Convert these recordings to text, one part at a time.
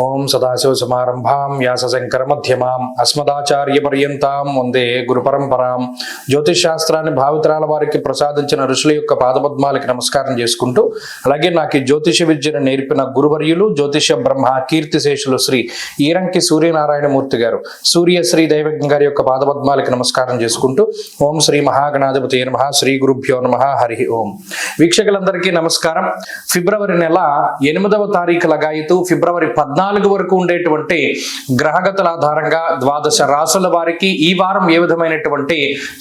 ఓం సదాశివసమారంభాం వ్యాసశంకరమధ్యమాం అస్మదాచార్యపర్యంతాం వందే గురుపరంపరాం. జ్యోతిష్ శాస్త్రాన్ని భావితరాల వారికి ప్రసాదించిన ఋషుల యొక్క పాదపద్మాలకి నమస్కారం చేసుకుంటూ, అలాగే నాకు ఈ జ్యోతిష విద్యను నేర్పిన గురువర్యులు జ్యోతిష బ్రహ్మ కీర్తిశేషులు శ్రీ ఈరంకి సూర్యనారాయణమూర్తి గారు, సూర్యశ్రీ దైవజ్ఞ గారి యొక్క పాదపద్మాలకి నమస్కారం చేసుకుంటూ, ఓం శ్రీ మహాగణాధిపతి నమః, శ్రీ గురుభ్యో నమః, హరి ఓం. వీక్షకులందరికీ నమస్కారం. ఫిబ్రవరి నెల 8వ తారీఖు లగాయితూ ఫిబ్రవరి 14 వరకు ఉండేటువంటి గ్రహగతుల ఆధారంగా ద్వాదశ రాసుల వారికి ఈ వారం ఏ విధమైనటువంటి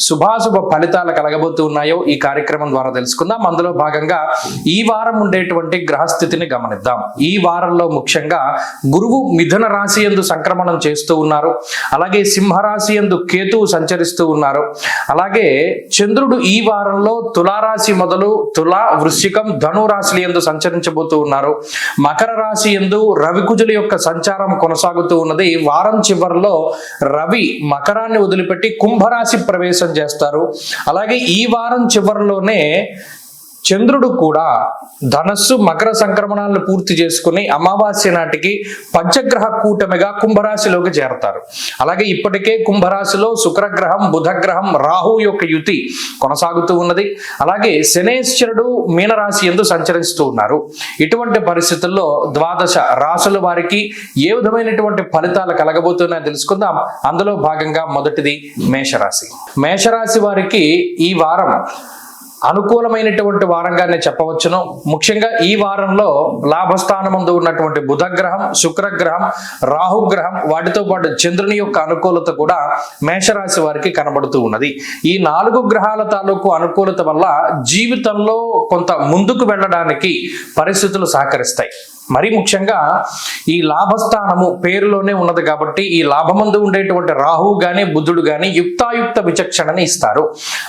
శుభాశుభ ఫలితాలు కలగబోతూ ఉన్నాయో ఈ కార్యక్రమం ద్వారా తెలుసుకుందాం. అందులో భాగంగా ఈ వారం ఉండేటువంటి గ్రహస్థితిని గమనిద్దాం. ఈ వారంలో ముఖ్యంగా గురువు మిథున రాశి యందు సంక్రమణం చేస్తూ ఉన్నారు. అలాగే సింహరాశి యందు కేతువు సంచరిస్తూ ఉన్నారు. అలాగే చంద్రుడు ఈ వారంలో తులారాశి మొదలు తులా, వృశ్చికం, ధను రాశుల యందు సంచరించబోతూ ఉన్నారు. మకర రాశి యందు రవికుజుల యొక్క సంచారం కొనసాగుతూ ఉన్నది. వారం చివరిలో రవి మకరాన్ని వదిలిపెట్టి కుంభరాశి ప్రవేశం చేస్తారు. అలాగే ఈ వారం చివరిలోనే చంద్రుడు కూడా ధనస్సు మకర సంక్రమణాలను పూర్తి చేసుకుని అమావాస్య నాటికి పంచగ్రహ కూటమిగా కుంభరాశిలోకి చేరతారు. అలాగే ఇప్పటికే కుంభరాశిలో శుక్రగ్రహం, బుధగ్రహం, రాహు యొక్క యుతి కొనసాగుతూ ఉన్నది. అలాగే శనేశ్వరుడు మీనరాశి యందు సంచరిస్తూ ఉన్నారు. ఇటువంటి పరిస్థితుల్లో ద్వాదశ రాశుల వారికి ఏ విధమైనటువంటి ఫలితాలు కలగబోతున్నాయో తెలుసుకుందాం. అందులో భాగంగా మొదటిది మేషరాశి. మేషరాశి వారికి ఈ వారం అనుకూలమైనటువంటి వారంగానే చెప్పవచ్చును. ముఖ్యంగా ఈ వారంలో లాభస్థానమందు ఉన్నటువంటి బుధగ్రహం, శుక్రగ్రహం, రాహుగ్రహం, వాటితో పాటు చంద్రుని యొక్క అనుకూలత కూడా మేషరాశి వారికి కనబడుతూ ఉన్నది. ఈ 4 గ్రహాల తాలూకు అనుకూలత వల్ల జీవితంలో కొంత ముందుకు వెళ్ళడానికి పరిస్థితులు సహకరిస్తాయి. మరి ముఖ్యంగా ఈ లాభస్థానము పేరులోనే ఉన్నది కాబట్టి ఈ లాభమందు ఉండేటువంటి రాహువు గాని బుధుడు గాని యుక్తాయుక్త విచక్షణని ఇస్తారు.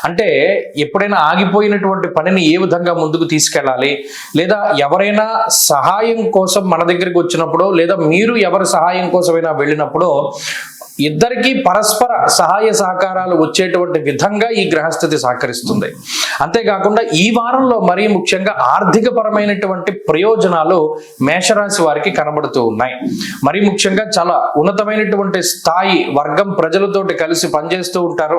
అంటే ఎప్పుడైనా ఆగిపోయినటువంటి పనిని ఏ విధంగా ముందుకు తీసుకెళ్ళాలి, లేదా ఎవరైనా సహాయం కోసం మన దగ్గరికి వచ్చినప్పుడు, లేదా మీరు ఎవరి సహాయం కోసమైనా వెళ్ళినప్పుడు ఇద్దరికీ పరస్పర సహాయ సహకారాలు వచ్చేటువంటి విధంగా ఈ గ్రహస్థితి సహకరిస్తుంది. అంతేకాకుండా ఈ వారంలో మరీ ముఖ్యంగా ఆర్థిక పరమైనటువంటి ప్రయోజనాలు మేషరాశి వారికి కనబడుతూ ఉన్నాయి. మరీ ముఖ్యంగా చాలా ఉన్నతమైనటువంటి స్థాయి వర్గం ప్రజలతోటి కలిసి పనిచేస్తూ ఉంటారు.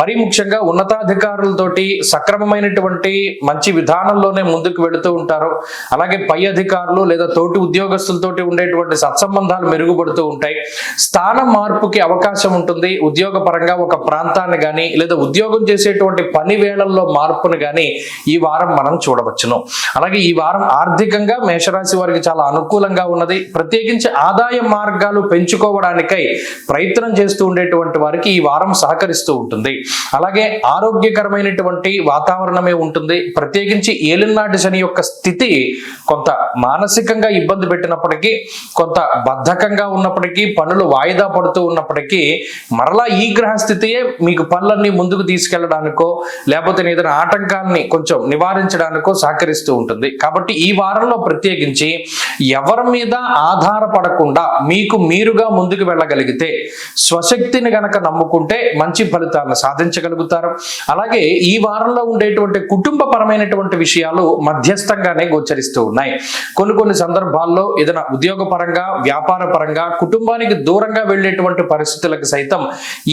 మరీ ముఖ్యంగా ఉన్నతాధికారులతోటి సక్రమమైనటువంటి మంచి విధానంలోనే ముందుకు వెళుతూ ఉంటారు. అలాగే పై అధికారులు లేదా తోటి ఉద్యోగస్తులతోటి ఉండేటువంటి సత్సంబంధాలు మెరుగుపడుతూ ఉంటాయి. స్థానం మార్పు అవకాశం ఉంటుంది. ఉద్యోగ పరంగా ఒక ప్రాంతాన్ని గాని లేదా ఉద్యోగం చేసేటువంటి పని వేళల్లో మార్పును గాని ఈ వారం మనం చూడవచ్చును. అలాగే ఈ వారం ఆర్థికంగా మేషరాశి వారికి చాలా అనుకూలంగా ఉన్నది. ప్రత్యేకించి ఆదాయ మార్గాలు పెంచుకోవడానికై ప్రయత్నం చేస్తూ ఉండేటువంటి వారికి ఈ వారం సహకరిస్తూ ఉంటుంది. అలాగే ఆరోగ్యకరమైనటువంటి వాతావరణమే ఉంటుంది. ప్రత్యేకించి ఏలినాటి శని యొక్క స్థితి కొంత మానసికంగా ఇబ్బంది పెట్టినప్పటికీ, కొంత బద్ధకంగా ఉన్నప్పటికీ, పనులు వాయిదా పడుతూ ఉన్నప్పటికీ మరలా ఈ గ్రహస్థితియే మీకు పనులన్నీ ముందుకు తీసుకెళ్లడానికో లేకపోతే ఏదైనా ఆటంకాలని కొంచెం నివారించడానికో సహకరిస్తూ ఉంటుంది. కాబట్టి ఈ వారంలో ప్రత్యేకించి ఎవరి మీద ఆధారపడకుండా మీకు మీరుగా ముందుకు వెళ్ళగలిగితే, స్వశక్తిని గనక నమ్ముకుంటే మంచి ఫలితాలను సాధించగలుగుతారు. అలాగే ఈ వారంలో ఉండేటువంటి కుటుంబ పరమైనటువంటి విషయాలు మధ్యస్థంగానే గోచరిస్తూ ఉన్నాయి. కొన్ని సందర్భాల్లో ఏదైనా ఉద్యోగ పరంగా, వ్యాపార పరంగా కుటుంబానికి దూరంగా వెళ్ళేటువంటి పరిస్థితులకు సైతం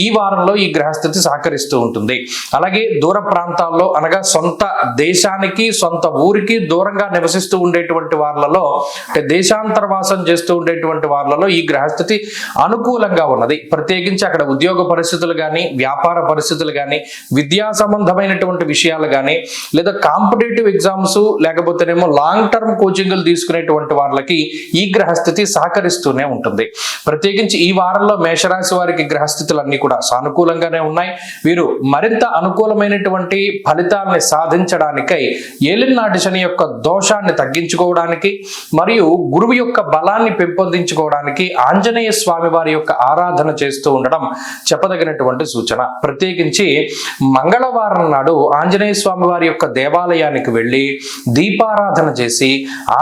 ఈ వారంలో ఈ గ్రహస్థితి సహకరిస్తూ ఉంటుంది. అలాగే దూర ప్రాంతాల్లో అనగా సొంత దేశానికి, సొంత ఊరికి దూరంగా నివసిస్తూ ఉండేటువంటి వాళ్లలో, అంటే దేశాంతరవాసం చేస్తూ ఉండేటువంటి వాళ్లలో ఈ గ్రహస్థితి అనుకూలంగా ఉన్నది. ప్రత్యేకించి అక్కడ ఉద్యోగ పరిస్థితులు కానీ, వ్యాపార పరిస్థితులు కానీ, విద్యా సంబంధమైనటువంటి విషయాలు కానీ, లేదా కాంపిటేటివ్ ఎగ్జామ్స్ లేకపోతేనేమో లాంగ్ టర్మ్ కోచింగ్లు తీసుకునేటువంటి వాళ్ళకి ఈ గ్రహస్థితి సహకరిస్తూనే ఉంటుంది. ప్రత్యేకించి ఈ వారంలో మేషరాశి వారికి గ్రహస్థితులన్నీ కూడా సానుకూలంగానే ఉన్నాయి. వీరు మరింత అనుకూలమైనటువంటి ఫలితాలని సాధించడానికై ఏలినాటి శని యొక్క దోషాన్ని తగ్గించుకోవడానికి మరియు గురువు యొక్క బలాన్ని పెంపొందించుకోవడానికి ఆంజనేయ స్వామి వారి యొక్క ఆరాధన చేస్తూ ఉండడం చెప్పదగినటువంటి సూచన. ప్రత్యేకించి మంగళవారం నాడు ఆంజనేయ స్వామి వారి యొక్క దేవాలయానికి వెళ్ళి దీపారాధన చేసి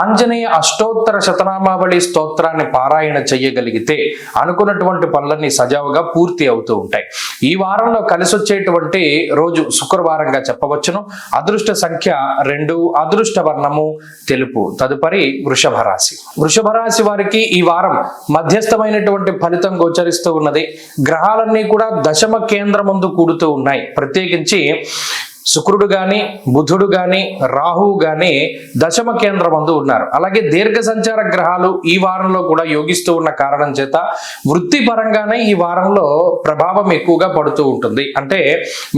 ఆంజనేయ అష్టోత్తర శతనామావళి స్తోత్రాన్ని పారాయణ చెయ్యగలిగితే అనుకున్నటువంటి పనులు పనులన్నీ సజావుగా పూర్తి అవుతూ ఉంటాయి. ఈ వారంలో కలిసి వచ్చేటువంటి రోజు శుక్రవారంగా చెప్పవచ్చును. అదృష్ట సంఖ్య 2, అదృష్ట వర్ణము తెలుపు. తదుపరి వృషభ రాశి. వృషభ రాశి వారికి ఈ వారం మధ్యస్థమైనటువంటి ఫలితం గోచరిస్తూ ఉన్నది. గ్రహాలన్నీ కూడా దశమ కేంద్రమందు కూడుతూ ఉన్నాయి. ప్రత్యేకించి శుక్రుడు గాని, బుధుడు గాని, రాహువు గాని దశమ కేంద్రమందు ఉన్నారు. అలాగే దీర్ఘ సంచార గ్రహాలు ఈ వారంలో కూడా యోగిస్తూ ఉన్న కారణం చేత వృత్తిపరంగానే ఈ వారంలో ప్రభావం ఎక్కువగా పడుతూ ఉంటుంది. అంటే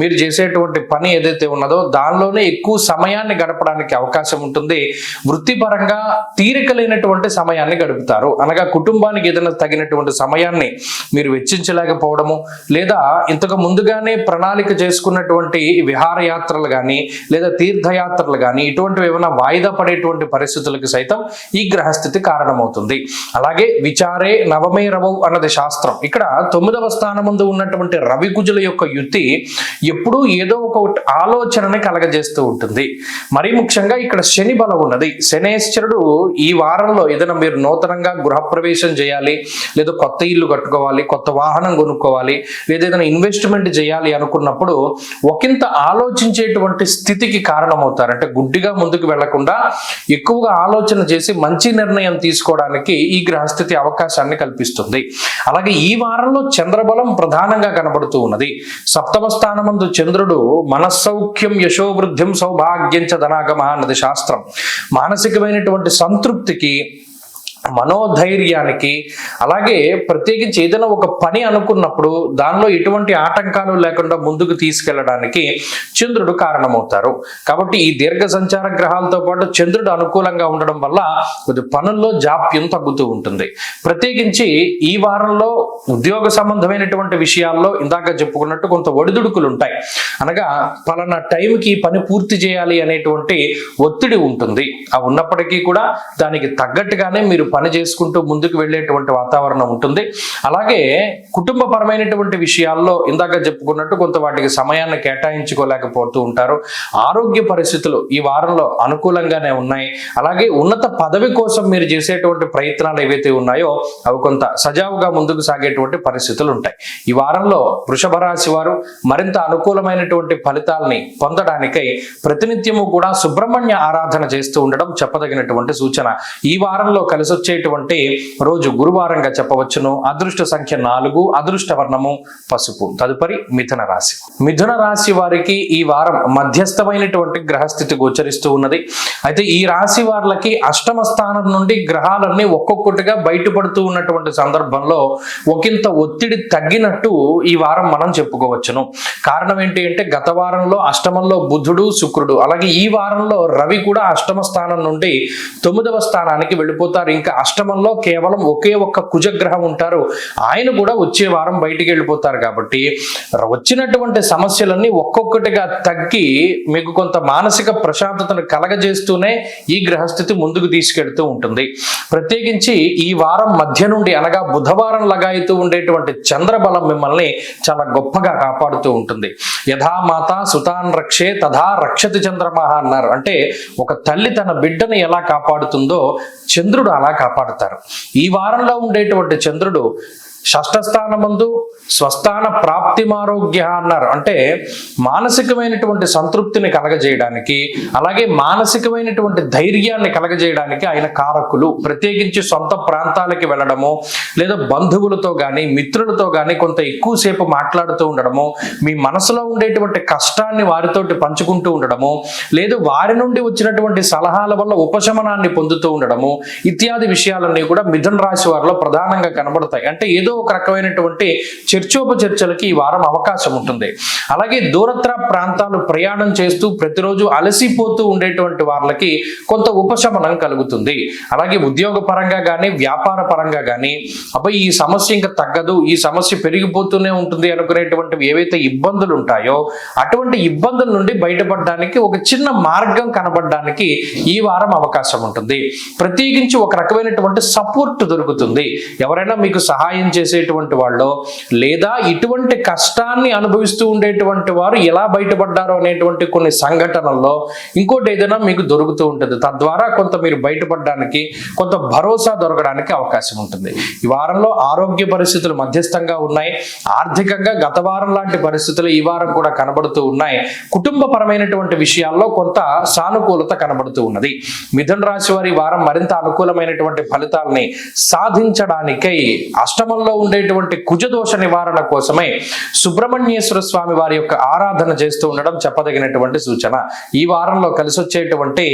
మీరు చేసేటువంటి పని ఏదైతే ఉన్నదో దానిలోనే ఎక్కువ సమయాన్ని గడపడానికి అవకాశం ఉంటుంది. వృత్తిపరంగా తీరిక లేనటువంటి సమయాన్ని గడుపుతారు. అనగా కుటుంబానికి ఏదైనా తగినటువంటి సమయాన్ని మీరు వెచ్చించలేకపోవడము, లేదా ఇంతకు ముందుగానే ప్రణాళిక చేసుకున్నటువంటి విహారయాత్రలు కానీ లేదా తీర్థయాత్రలు కానీ ఇటువంటివి ఏమైనా వాయిదా పడేటువంటి పరిస్థితులకు సైతం ఈ గ్రహస్థితి కారణమవుతుంది. అలాగే విచారే నవమే రవౌ అన్నది శాస్త్రం. ఇక్కడ 9వ స్థానం ముందు ఉన్నటువంటి రవి కుజుల యొక్క యుతి ఎప్పుడూ ఏదో ఒక ఆలోచనని కలగజేస్తూ ఉంటుంది. మరీ ముఖ్యంగా ఇక్కడ శని బలం ఉన్నది. శనేశ్వరుడు ఈ వారంలో ఏదైనా మీరు నూతనంగా గృహప్రవేశం చేయాలి, లేదా కొత్త ఇల్లు కట్టుకోవాలి, కొత్త వాహనం కొనుక్కోవాలి, లేదా ఏదైనా ఇన్వెస్ట్మెంట్ చేయాలి అనుకున్నప్పుడు ఒకంత ఆలోచించేటువంటి స్థితికి కారణమవుతారు. అంటే గుడ్డిగా ముందుకు వెళ్లకుండా ఎక్కువగా ఆలోచన చేసి మంచి నిర్ణయం తీసుకోవడానికి ఈ గ్రహస్థితి అవకాశాన్ని కల్పిస్తుంది. అలాగే ఈ వారంలో చంద్రబలం ప్రధానంగా కనబడుతూ ఉన్నది. 7వ స్థానమందు చంద్రుడు మనస్సౌఖ్యం యశోవృద్ధిం సౌభాగ్యం చ ధనాగమ అన్నది శాస్త్రం. మానసికమైనటువంటి సంతృప్తికి, మనోధైర్యానికి, అలాగే ప్రత్యేకించి ఏదైనా ఒక పని అనుకున్నప్పుడు దానిలో ఎటువంటి ఆటంకాలు లేకుండా ముందుకు తీసుకెళ్లడానికి చంద్రుడు కారణమవుతారు. కాబట్టి ఈ దీర్ఘ సంచార గ్రహాలతో పాటు చంద్రుడు అనుకూలంగా ఉండడం వల్ల కొద్ది పనుల్లో జాప్యం తగ్గుతూ ఉంటుంది. ప్రత్యేకించి ఈ వారంలో ఉద్యోగ సంబంధమైనటువంటి విషయాల్లో ఇందాక చెప్పుకున్నట్టు కొంత ఒడిదుడుకులు ఉంటాయి. అనగా పలానా టైంకి పని పూర్తి చేయాలి అనేటువంటి ఒత్తిడి ఉంటుంది. ఆ ఉన్నప్పటికీ కూడా దానికి తగ్గట్టుగానే మీరు పని చేసుకుంటూ ముందుకు వెళ్ళేటువంటి వాతావరణం ఉంటుంది. అలాగే కుటుంబపరమైనటువంటి విషయాల్లో ఇందాక చెప్పుకున్నట్టు కొంత వాటికి సమయాన్ని కేటాయించుకోలేకపోతూ ఉంటారు. ఆరోగ్య పరిస్థితులు ఈ వారంలో అనుకూలంగానే ఉన్నాయి. అలాగే ఉన్నత పదవి కోసం మీరు చేసేటువంటి ప్రయత్నాలు ఏవైతే ఉన్నాయో అవి కొంత సజావుగా ముందుకు సాగేటువంటి పరిస్థితులు ఉంటాయి. ఈ వారంలో వృషభ రాశి వారు మరింత అనుకూలమైనటువంటి ఫలితాలని పొందడానికై ప్రతినిత్యము కూడా సుబ్రహ్మణ్య ఆరాధన చేస్తూ ఉండడం చెప్పదగినటువంటి సూచన. ఈ వారంలో కలిసి వచ్చేటువంటి రోజు గురువారంగా చెప్పవచ్చును. అదృష్ట సంఖ్య 4, అదృష్ట వర్ణము పసుపు. తదుపరి మిథున రాశి. మిథున రాశి వారికి ఈ వారం మధ్యస్థమైనటువంటి గ్రహస్థితి గోచరిస్తూ ఉన్నది. అయితే ఈ రాశి వారికి అష్టమ స్థానం నుండి గ్రహాలన్నీ ఒక్కొక్కటిగా బయటపడుతూ ఉన్నటువంటి సందర్భంలో ఒకంత ఒత్తిడి తగ్గినట్టు ఈ వారం మనం చెప్పుకోవచ్చును. కారణం ఏంటి అంటే గత వారంలో అష్టమంలో బుధుడు, శుక్రుడు, అలాగే ఈ వారంలో రవి కూడా అష్టమ స్థానం నుండి 9వ స్థానానికి వెళ్ళిపోతారు. ఇంకా అష్టమంలో కేవలం ఒకే ఒక్క కుజగ్రహం ఉంటారు. ఆయన కూడా వచ్చే వారం బయటికి వెళ్ళిపోతారు. కాబట్టి వచ్చినటువంటి సమస్యలన్నీ ఒక్కొక్కటిగా తగ్గి మీకు కొంత మానసిక ప్రశాంతతను కలగజేస్తూనే ఈ గ్రహస్థితి ముందుకు తీసుకెళ్తూ ఉంటుంది. ప్రత్యేకించి ఈ వారం మధ్య నుండి అనగా బుధవారం లగాయితూ ఉండేటువంటి చంద్రబలం మిమ్మల్ని చాలా గొప్పగా కాపాడుతూ ఉంటుంది. యథా మాత సుతాన్ రక్షే తథా రక్షతి చంద్రమహ అన్నారు. అంటే ఒక తల్లి తన బిడ్డను ఎలా కాపాడుతుందో చంద్రుడు అలా కాపాడుతారు. ఈ వారంలో ఉండేటువంటి చంద్రుడు షష్ఠ స్థానమందు స్వస్థాన ప్రాప్తిమారోగ్య అన్నారు. అంటే మానసికమైనటువంటి సంతృప్తిని కలగజేయడానికి, అలాగే మానసికమైనటువంటి ధైర్యాన్ని కలగజేయడానికి ఆయన కారకులు. ప్రత్యేకించి సొంత ప్రాంతాలకి వెళ్ళడము, లేదా బంధువులతో కానీ మిత్రులతో కానీ కొంత ఎక్కువసేపు మాట్లాడుతూ ఉండడము, మీ మనసులో ఉండేటువంటి కష్టాన్ని వారితోటి పంచుకుంటూ ఉండడము, లేదు వారి నుండి వచ్చినటువంటి సలహాల వల్ల ఉపశమనాన్ని పొందుతూ ఉండడము, ఇత్యాది విషయాలన్నీ కూడా మిథున రాశి వారిలో ప్రధానంగా కనబడతాయి. అంటే ఏదో ఒక రకమైనటువంటి చర్చోపచర్చలకి ఈ వారం అవకాశం ఉంటుంది. అలాగే దూరత్ర ప్రాంతాలు ప్రయాణం చేస్తూ ప్రతిరోజు అలసిపోతూ ఉండేటువంటి వాళ్ళకి కొంత ఉపశమనం కలుగుతుంది. అలాగే ఉద్యోగ పరంగా కానీ వ్యాపార పరంగా కానీ అబ్బాయి ఈ సమస్య ఇంకా తగ్గదు, ఈ సమస్య పెరిగిపోతూనే ఉంటుంది అనుకునేటువంటివి ఏవైతే ఇబ్బందులు ఉంటాయో అటువంటి ఇబ్బందుల నుండి బయటపడడానికి ఒక చిన్న మార్గం కనబడడానికి ఈ వారం అవకాశం ఉంటుంది. ప్రత్యేకించి ఒక రకమైనటువంటి సపోర్ట్ దొరుకుతుంది. ఎవరైనా మీకు సహాయం చేసేటువంటి వాళ్ళు, లేదా ఇటువంటి కష్టాన్ని అనుభవిస్తూ ఉండేటువంటి వారు ఎలా బయటపడ్డారో అనేటువంటి కొన్ని సంఘటనల్లో ఇంకోటి ఏదైనా మీకు దొరుకుతూ ఉంటుంది. తద్వారా కొంత మీరు బయటపడడానికి, కొంత భరోసా దొరకడానికి అవకాశం ఉంటుంది. ఈ వారంలో ఆరోగ్య పరిస్థితులు మధ్యస్థంగా ఉన్నాయి. ఆర్థికంగా గత వారం లాంటి పరిస్థితులు ఈ వారం కూడా కనబడుతూ ఉన్నాయి. కుటుంబపరమైనటువంటి విషయాల్లో కొంత సానుకూలత కనబడుతూ ఉన్నది. మిథున రాశి వారి వారం మరింత అనుకూలమైనటువంటి ఫలితాలని సాధించడానికై అష్టమంలో ఉండేటువంటి కుజదోష నివారణ కోసమై సుబ్రహ్మణ్యేశ్వర స్వామి వారి యొక్క ఆరాధన చేస్తూ ఉండడం చెప్పదగినటువంటి సూచన. ఈ వారంలో కలిసి వచ్చేటువంటి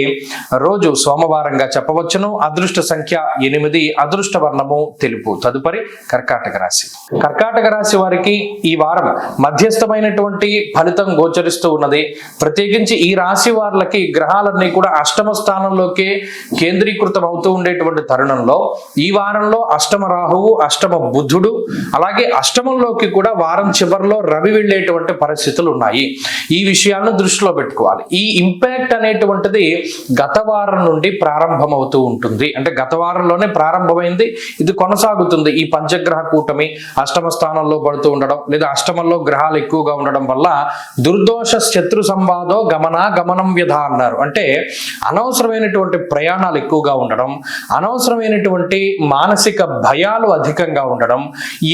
రోజు సోమవారంగా చెప్పవచ్చును. అదృష్ట సంఖ్య 8, అదృష్ట వర్ణము తెలుపు. తదుపరి కర్కాటక రాశి. కర్కాటక రాశి వారికి ఈ వారం మధ్యస్థమైనటువంటి ఫలితం గోచరిస్తూ ఉన్నది. ప్రత్యేకించి ఈ రాశి వారికి గ్రహాలన్నీ కూడా అష్టమ స్థానంలోకి కేంద్రీకృతం అవుతూ ఉండేటువంటి తరుణంలో ఈ వారంలో అష్టమ రాహువు, అష్టమ బుధుడు, అలాగే అష్టమంలోకి కూడా వారం చివరిలో రవి వెళ్ళేటువంటి పరిస్థితులు ఉన్నాయి. ఈ విషయాలను దృష్టిలో పెట్టుకోవాలి. ఈ ఇంపాక్ట్ అనేటువంటిది గత వారం నుండి ప్రారంభమవుతూ ఉంటుంది. అంటే గత వారంలోనే ప్రారంభమైంది, ఇది కొనసాగుతుంది. ఈ పంచగ్రహ కూటమి అష్టమ స్థానంలో పడుతూ ఉండడం, లేదా అష్టమంలో గ్రహాలు ఎక్కువగా ఉండడం వల్ల దుర్దోష శత్రు సంవాదో గమనం వ్యధ అన్నారు. అంటే అనవసరమైనటువంటి ప్రయాణాలు ఎక్కువగా ఉండడం, అనవసరమైనటువంటి మానసిక భయాలు అధికంగా ఉండడం,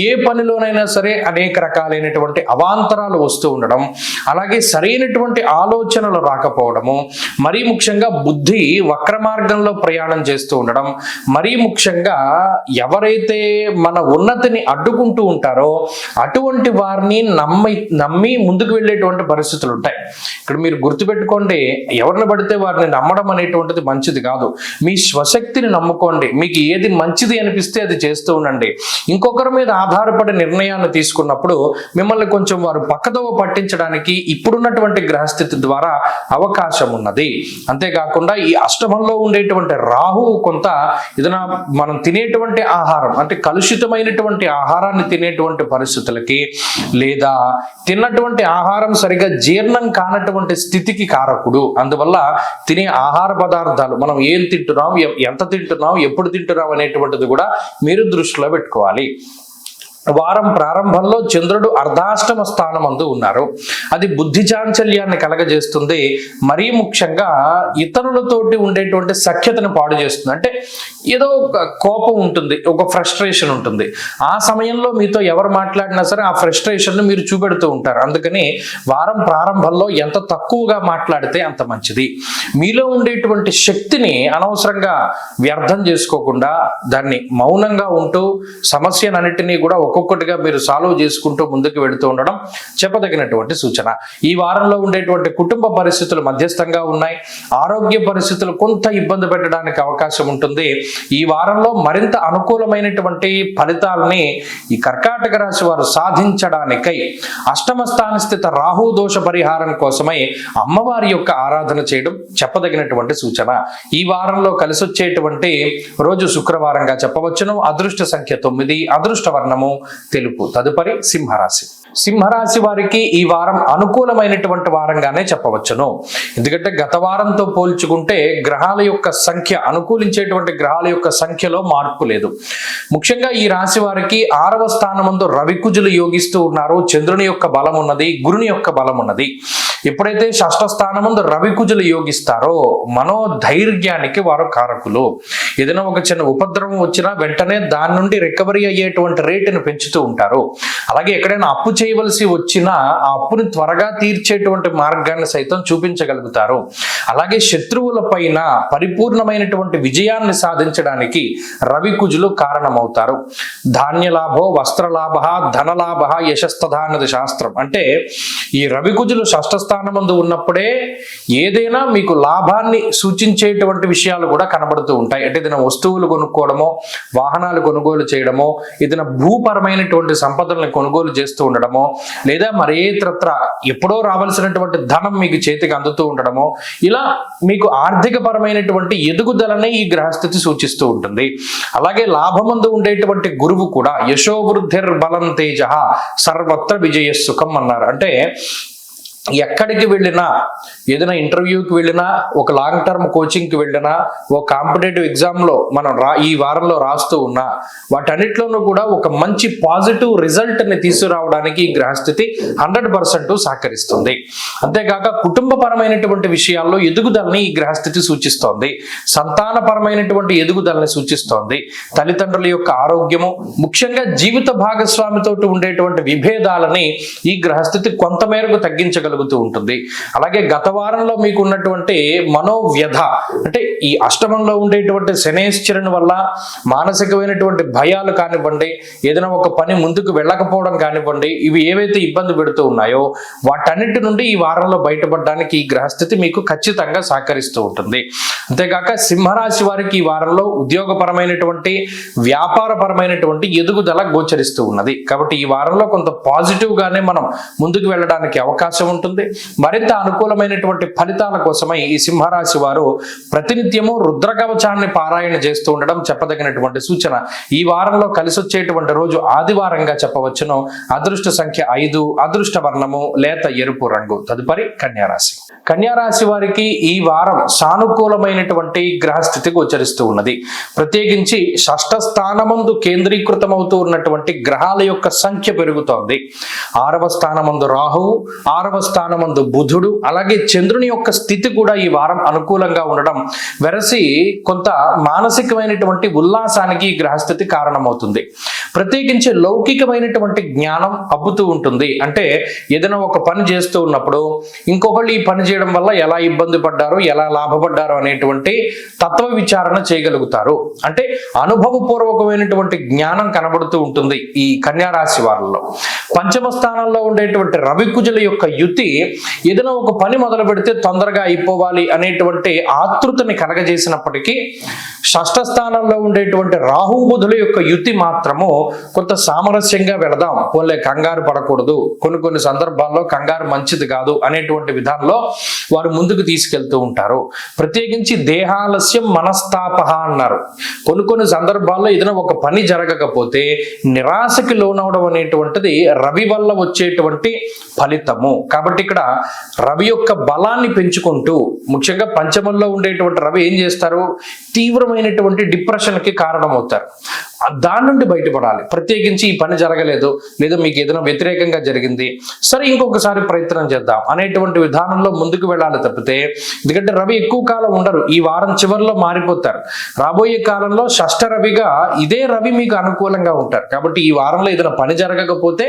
ఏ పనిలోనైనా సరే అనేక రకాలైనటువంటి అవాంతరాలు వస్తూ ఉండడం, అలాగే సరైనటువంటి ఆలోచనలు రాకపోవడము, మరీ ముఖ్యంగా బుద్ధి వక్ర మార్గంలో ప్రయాణం చేస్తూ ఉండడం, మరీ ముఖ్యంగా ఎవరైతే మన ఉన్నతిని అడ్డుకుంటూ ఉంటారో అటువంటి వారిని నమ్మి ముందుకు వెళ్ళేటువంటి పరిస్థితులు ఉంటాయి. ఇక్కడ మీరు గుర్తుపెట్టుకోండి, ఎవరిని పడితే వారిని నమ్మడం అనేటువంటిది మంచిది కాదు. మీ స్వశక్తిని నమ్ముకోండి. మీకు ఏది మంచిది అనిపిస్తే అది చేస్తూ ఉండండి. ఇంకొకరి మీద ఆధారపడి నిర్ణయాన్ని తీసుకున్నప్పుడు మిమ్మల్ని కొంచెం వారు పక్కదోవ పట్టించడానికి ఇప్పుడున్నటువంటి గ్రహస్థితి ద్వారా అవకాశం ఉన్నది. అంతేకాకుండా ఈ అష్టమంలో ఉండేటువంటి రాహువు కొంత ఏదైనా మనం తినేటువంటి ఆహారం అంటే కలుషితమైనటువంటి ఆహారాన్ని తినేటువంటి పరిస్థితులకి, లేదా తిన్నటువంటి ఆహారం సరిగా జీర్ణం కానటువంటి స్థితికి కారకుడు. అందువల్ల తినే ఆహార పదార్థాలు మనం ఏం తింటున్నాం, ఎంత తింటున్నాం, ఎప్పుడు తింటున్నాం అనేటువంటిది కూడా మీరు దృష్టిలో పెట్టుకోవాలి. వారం ప్రారంభంలో చంద్రుడు అర్ధాష్టమ స్థానమందు ఉన్నారు. అది బుద్ధి చాంచల్యాన్ని కలగజేస్తుంది. మరీ ముఖ్యంగా ఇతరులతోటి ఉండేటువంటి సఖ్యతను పాడు చేస్తుంది. అంటే ఏదో ఒక కోపం ఉంటుంది, ఒక ఫ్రస్ట్రేషన్ ఉంటుంది. ఆ సమయంలో మీతో ఎవరు మాట్లాడినా సరే ఆ ఫ్రస్ట్రేషన్ను మీరు చూపెడుతూ ఉంటారు. అందుకని వారం ప్రారంభంలో ఎంత తక్కువగా మాట్లాడితే అంత మంచిది. మీలో ఉండేటువంటి శక్తిని అనవసరంగా వ్యర్థం చేసుకోకుండా దాన్ని మౌనంగా ఉంటూ సమస్యనన్నిటినీ కూడా ఒక్కొక్కటిగా మీరు సాల్వ్ చేసుకుంటూ ముందుకు వెళుతూ ఉండడం చెప్పదగినటువంటి సూచన. ఈ వారంలో ఉండేటువంటి కుటుంబ పరిస్థితులు మధ్యస్థంగా ఉన్నాయి. ఆరోగ్య పరిస్థితులు కొంత ఇబ్బంది పెట్టడానికి అవకాశం ఉంటుంది. ఈ వారంలో మరింత అనుకూలమైనటువంటి ఫలితాలని ఈ కర్కాటక రాశి వారు సాధించడానికై అష్టమ స్థాన స్థిత రాహు దోష పరిహారం కోసమై అమ్మవారి యొక్క ఆరాధన చేయడం చెప్పదగినటువంటి సూచన. ఈ వారంలో కలిసి వచ్చేటువంటి రోజు శుక్రవారంగా చెప్పవచ్చును. అదృష్ట సంఖ్య 9, అదృష్ట వర్ణము తెలుపు. తదుపరి సింహరాశి. సింహరాశి వారికి ఈ వారం అనుకూలమైనటువంటి వారంగానే చెప్పవచ్చును. ఎందుకంటే గత వారంతో పోల్చుకుంటే గ్రహాల యొక్క సంఖ్య, అనుకూలించేటువంటి గ్రహాల యొక్క సంఖ్యలో మార్పు లేదు. ముఖ్యంగా ఈ రాశి వారికి 6వ స్థానమందు రవికుజులు యోగిస్తూ ఉన్నారు. చంద్రుని యొక్క బలం ఉన్నది, గురుని యొక్క బలం ఉన్నది. ఎప్పుడైతే షష్ఠ స్థానమందు రవికుజులు యోగిస్తారో మనోధైర్యానికి వారు కారకులు. ఏదైనా ఒక చిన్న ఉపద్రవం వచ్చినా వెంటనే దాని నుండి రికవరీ అయ్యేటువంటి రేటును పెంచుతూ ఉంటారు. అలాగే ఎక్కడైనా అప్పు చేయవలసి వచ్చినా ఆ అప్పుని త్వరగా తీర్చేటువంటి మార్గాన్ని సైతం చూపించగలుగుతారు. అలాగే శత్రువుల పైన పరిపూర్ణమైనటువంటి విజయాన్ని సాధించడానికి రవికుజులు కారణమవుతారు. ధాన్యలాభో వస్త్రలాభ ధనలాభ యశస్తథ అన్నది శాస్త్రం. అంటే ఈ రవికుజులు షష్ఠ స్థానమందు ఉన్నప్పుడే ఏదైనా మీకు లాభాన్ని సూచించేటువంటి విషయాలు కూడా కనబడుతూ ఉంటాయి. అంటే ఏదైనా వస్తువులు కొనుక్కోవడమో, వాహనాలు కొనుగోలు చేయడమో, ఏదైనా భూపరమైనటువంటి సంపదలను కొనుగోలు చేస్తూ ఉండడమో, లేదా మరేతరత్ర ఎప్పుడో రావాల్సినటువంటి ధనం మీకు చేతికి అందుతూ ఉండడమో, ఇలా మీకు ఆర్థిక పరమైనటువంటి ఎదుగుదలని ఈ గ్రహస్థితి సూచిస్తూ ఉంటుంది. అలాగే లాభమందు ఉండేటువంటి గురువు కూడా యశోవృద్ధిర్ బలం తేజ సర్వత్ర విజయ సుఖం అన్నారు. అంటే ఎక్కడికి వెళ్ళినా, ఏదైనా ఇంటర్వ్యూకి వెళ్ళినా, ఒక లాంగ్ టర్మ్ కోచింగ్కి వెళ్ళినా, ఒక కాంపిటేటివ్ ఎగ్జామ్లో మనం ఈ వారంలో రాస్తూ ఉన్నా, వాటన్నిటిలోనూ కూడా ఒక మంచి పాజిటివ్ రిజల్ట్ని తీసుకురావడానికి ఈ గ్రహస్థితి 100% సహకరిస్తుంది. అంతేకాక కుటుంబపరమైనటువంటి విషయాల్లో ఎదుగుదలని ఈ గ్రహస్థితి సూచిస్తోంది. సంతానపరమైనటువంటి ఎదుగుదలని సూచిస్తోంది. తల్లిదండ్రుల యొక్క ఆరోగ్యము, ముఖ్యంగా జీవిత భాగస్వామితో ఉండేటువంటి విభేదాలని ఈ గ్రహస్థితి కొంతమేరకు తగ్గించగలుగుతుంది ఉంటుంది. అలాగే గత వారంలో మీకు ఉన్నటువంటి మనోవ్యధ, అంటే ఈ అష్టమంలో ఉండేటువంటి శనేశ్వరుని వల్ల మానసికమైనటువంటి భయాలు కానివ్వండి, ఏదైనా ఒక పని ముందుకు వెళ్ళకపోవడం కానివ్వండి, ఇవి ఏవైతే ఇబ్బంది పెడుతూ ఉన్నాయో వాటన్నిటి నుండి ఈ వారంలో బయటపడడానికి ఈ గ్రహస్థితి మీకు ఖచ్చితంగా సహకరిస్తూ ఉంటుంది. అంతేకాక సింహరాశి వారికి ఈ వారంలో ఉద్యోగపరమైనటువంటి, వ్యాపారపరమైనటువంటి ఎదుగుదల గోచరిస్తూ ఉన్నది. కాబట్టి ఈ వారంలో కొంత పాజిటివ్ గానే మనం ముందుకు వెళ్ళడానికి అవకాశం ఉంటుంది. మరింత అనుకూలమైనటువంటి ఫలితాల కోసమై ఈ సింహరాశి వారు ప్రతినిత్యము రుద్రకవచాన్ని పారాయణ చేస్తూ ఉండడం చెప్పదగినటువంటి సూచన. ఈ వారంలో కలిసి వచ్చేటువంటి రోజు ఆదివారంగా చెప్పవచ్చును. అదృష్ట సంఖ్య 5, అదృష్ట వర్ణము లేత ఎరుపు రంగు. తదుపరి కన్యారాశి. కన్యారాశి వారికి ఈ వారం సానుకూలమైనటువంటి గ్రహస్థితి గోచరిస్తూ ఉన్నది. ప్రత్యేకించి షష్ఠ స్థానమందు కేంద్రీకృతమవుతూ ఉన్నటువంటి గ్రహాల యొక్క సంఖ్య పెరుగుతోంది. 6వ స్థానమందు రాహువు, 6వ స్థానమందు బుధుడు, అలాగే చంద్రుని యొక్క స్థితి కూడా ఈ వారం అనుకూలంగా ఉండడం వెరసి కొంత మానసికమైనటువంటి ఉల్లాసానికి ఈ గ్రహస్థితి కారణమవుతుంది. ప్రత్యేకించి లౌకికమైనటువంటి జ్ఞానం అబ్బుతూ ఉంటుంది. అంటే ఏదైనా ఒక పని చేస్తూ ఉన్నప్పుడు ఇంకొకళ్ళు ఈ పని చేయడం వల్ల ఎలా ఇబ్బంది పడ్డారో, ఎలా లాభపడ్డారో అనేటువంటి తత్వ విచారణ చేయగలుగుతారు. అంటే అనుభవపూర్వకమైనటువంటి జ్ఞానం కనబడుతూ ఉంటుంది ఈ కన్యారాశి వారిలో. పంచమ స్థానంలో ఉండేటువంటి రవికుజుల యొక్క యుతి ఏదైనా ఒక పని మొదలు పెడితే తొందరగా అయిపోవాలి అనేటువంటి ఆతృతని కలగజేసినప్పటికీ, షష్ఠ స్థానంలో ఉండేటువంటి రాహు బుధుల యొక్క యుతి మాత్రము కొంత సామరస్యంగా వెళదాం, పోలే కంగారు పడకూడదు, కొన్ని సందర్భాల్లో కంగారు మంచిది కాదు అనేటువంటి విధానంలో వారు ముందుకు తీసుకెళ్తూ ఉంటారు. ప్రత్యేకించి దేహాలస్యం మనస్తాప అన్నారు. కొన్ని సందర్భాల్లో ఏదైనా ఒక పని జరగకపోతే నిరాశకి లోనవడం అనేటువంటిది రవి వల్ల వచ్చేటువంటి ఫలితము. కాబట్టి ఇక్కడ రవి యొక్క బలాన్ని పెంచుకుంటూ, ముఖ్యంగా పంచమంలో ఉండేటువంటి రవి ఏం చేస్తారు, తీవ్రమైనటువంటి డిప్రెషన్కి కారణమవుతారు. దాని నుండి బయటపడాలి. ప్రత్యేకించి ఈ పని జరగలేదు, లేదా మీకు ఏదైనా వ్యతిరేకంగా జరిగింది, సరే ఇంకొకసారి ప్రయత్నం చేద్దాం అనేటువంటి విధానంలో ముందుకు వెళ్ళాలి తప్పితే, ఎందుకంటే రవి ఎక్కువ కాలం ఉండరు, ఈ వారం చివరిలో మారిపోతారు. రాబోయే కాలంలో షష్ఠ రవిగా ఇదే రవి మీకు అనుకూలంగా ఉంటారు. కాబట్టి ఈ వారంలో ఏదైనా పని జరగకపోతే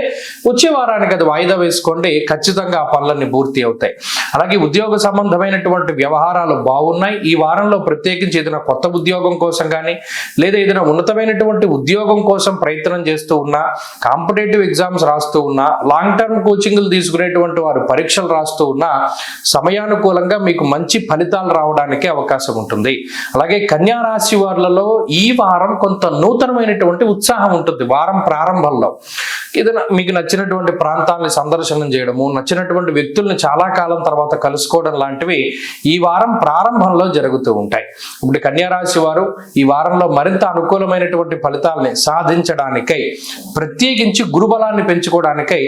వచ్చే వారానికి అది వాయిదా వేసుకోండి, ఖచ్చితంగా ఆ పనులన్నీ పూర్తి అవుతాయి. అలాగే ఉద్యోగ సంబంధమైనటువంటి వ్యవహారాలు బాగున్నాయి. ఈ వారంలో ప్రత్యేకించి ఏదైనా కొత్త ఉద్యోగం కోసం కానీ, లేదా ఏదైనా ఉన్నతమైనటువంటి ఉద్యోగం కోసం ప్రయత్నం చేస్తూ ఉన్నా, కాంపిటేటివ్ ఎగ్జామ్స్ రాస్తూ ఉన్నా, లాంగ్ టర్మ్ కోచింగ్లు తీసుకునేటువంటి వారు పరీక్షలు రాస్తూ ఉన్నా, సమయానుకూలంగా మీకు మంచి ఫలితాలు రావడానికి అవకాశం ఉంటుంది. అలాగే కన్యా రాశి వారిలో ఈ వారం కొంత నూతనమైనటువంటి ఉత్సాహం ఉంటుంది. వారం ప్రారంభంలో ఏదైనా మీకు నచ్చినటువంటి ప్రాంతాలని సందర్శనం చేయడము, నచ్చినటువంటి వ్యక్తుల్ని చాలా కాలం తర్వాత కలుసుకోవడం లాంటివి ఈ వారం ప్రారంభంలో జరుగుతూ ఉంటాయి. ఇప్పుడు కన్యా రాశి వారు ఈ వారంలో మరింత అనుకూలమైనటువంటి ఫలితాలని సాధించడానికై, ప్రత్యేకించి గురుబలాన్ని పెంచుకోవడానికై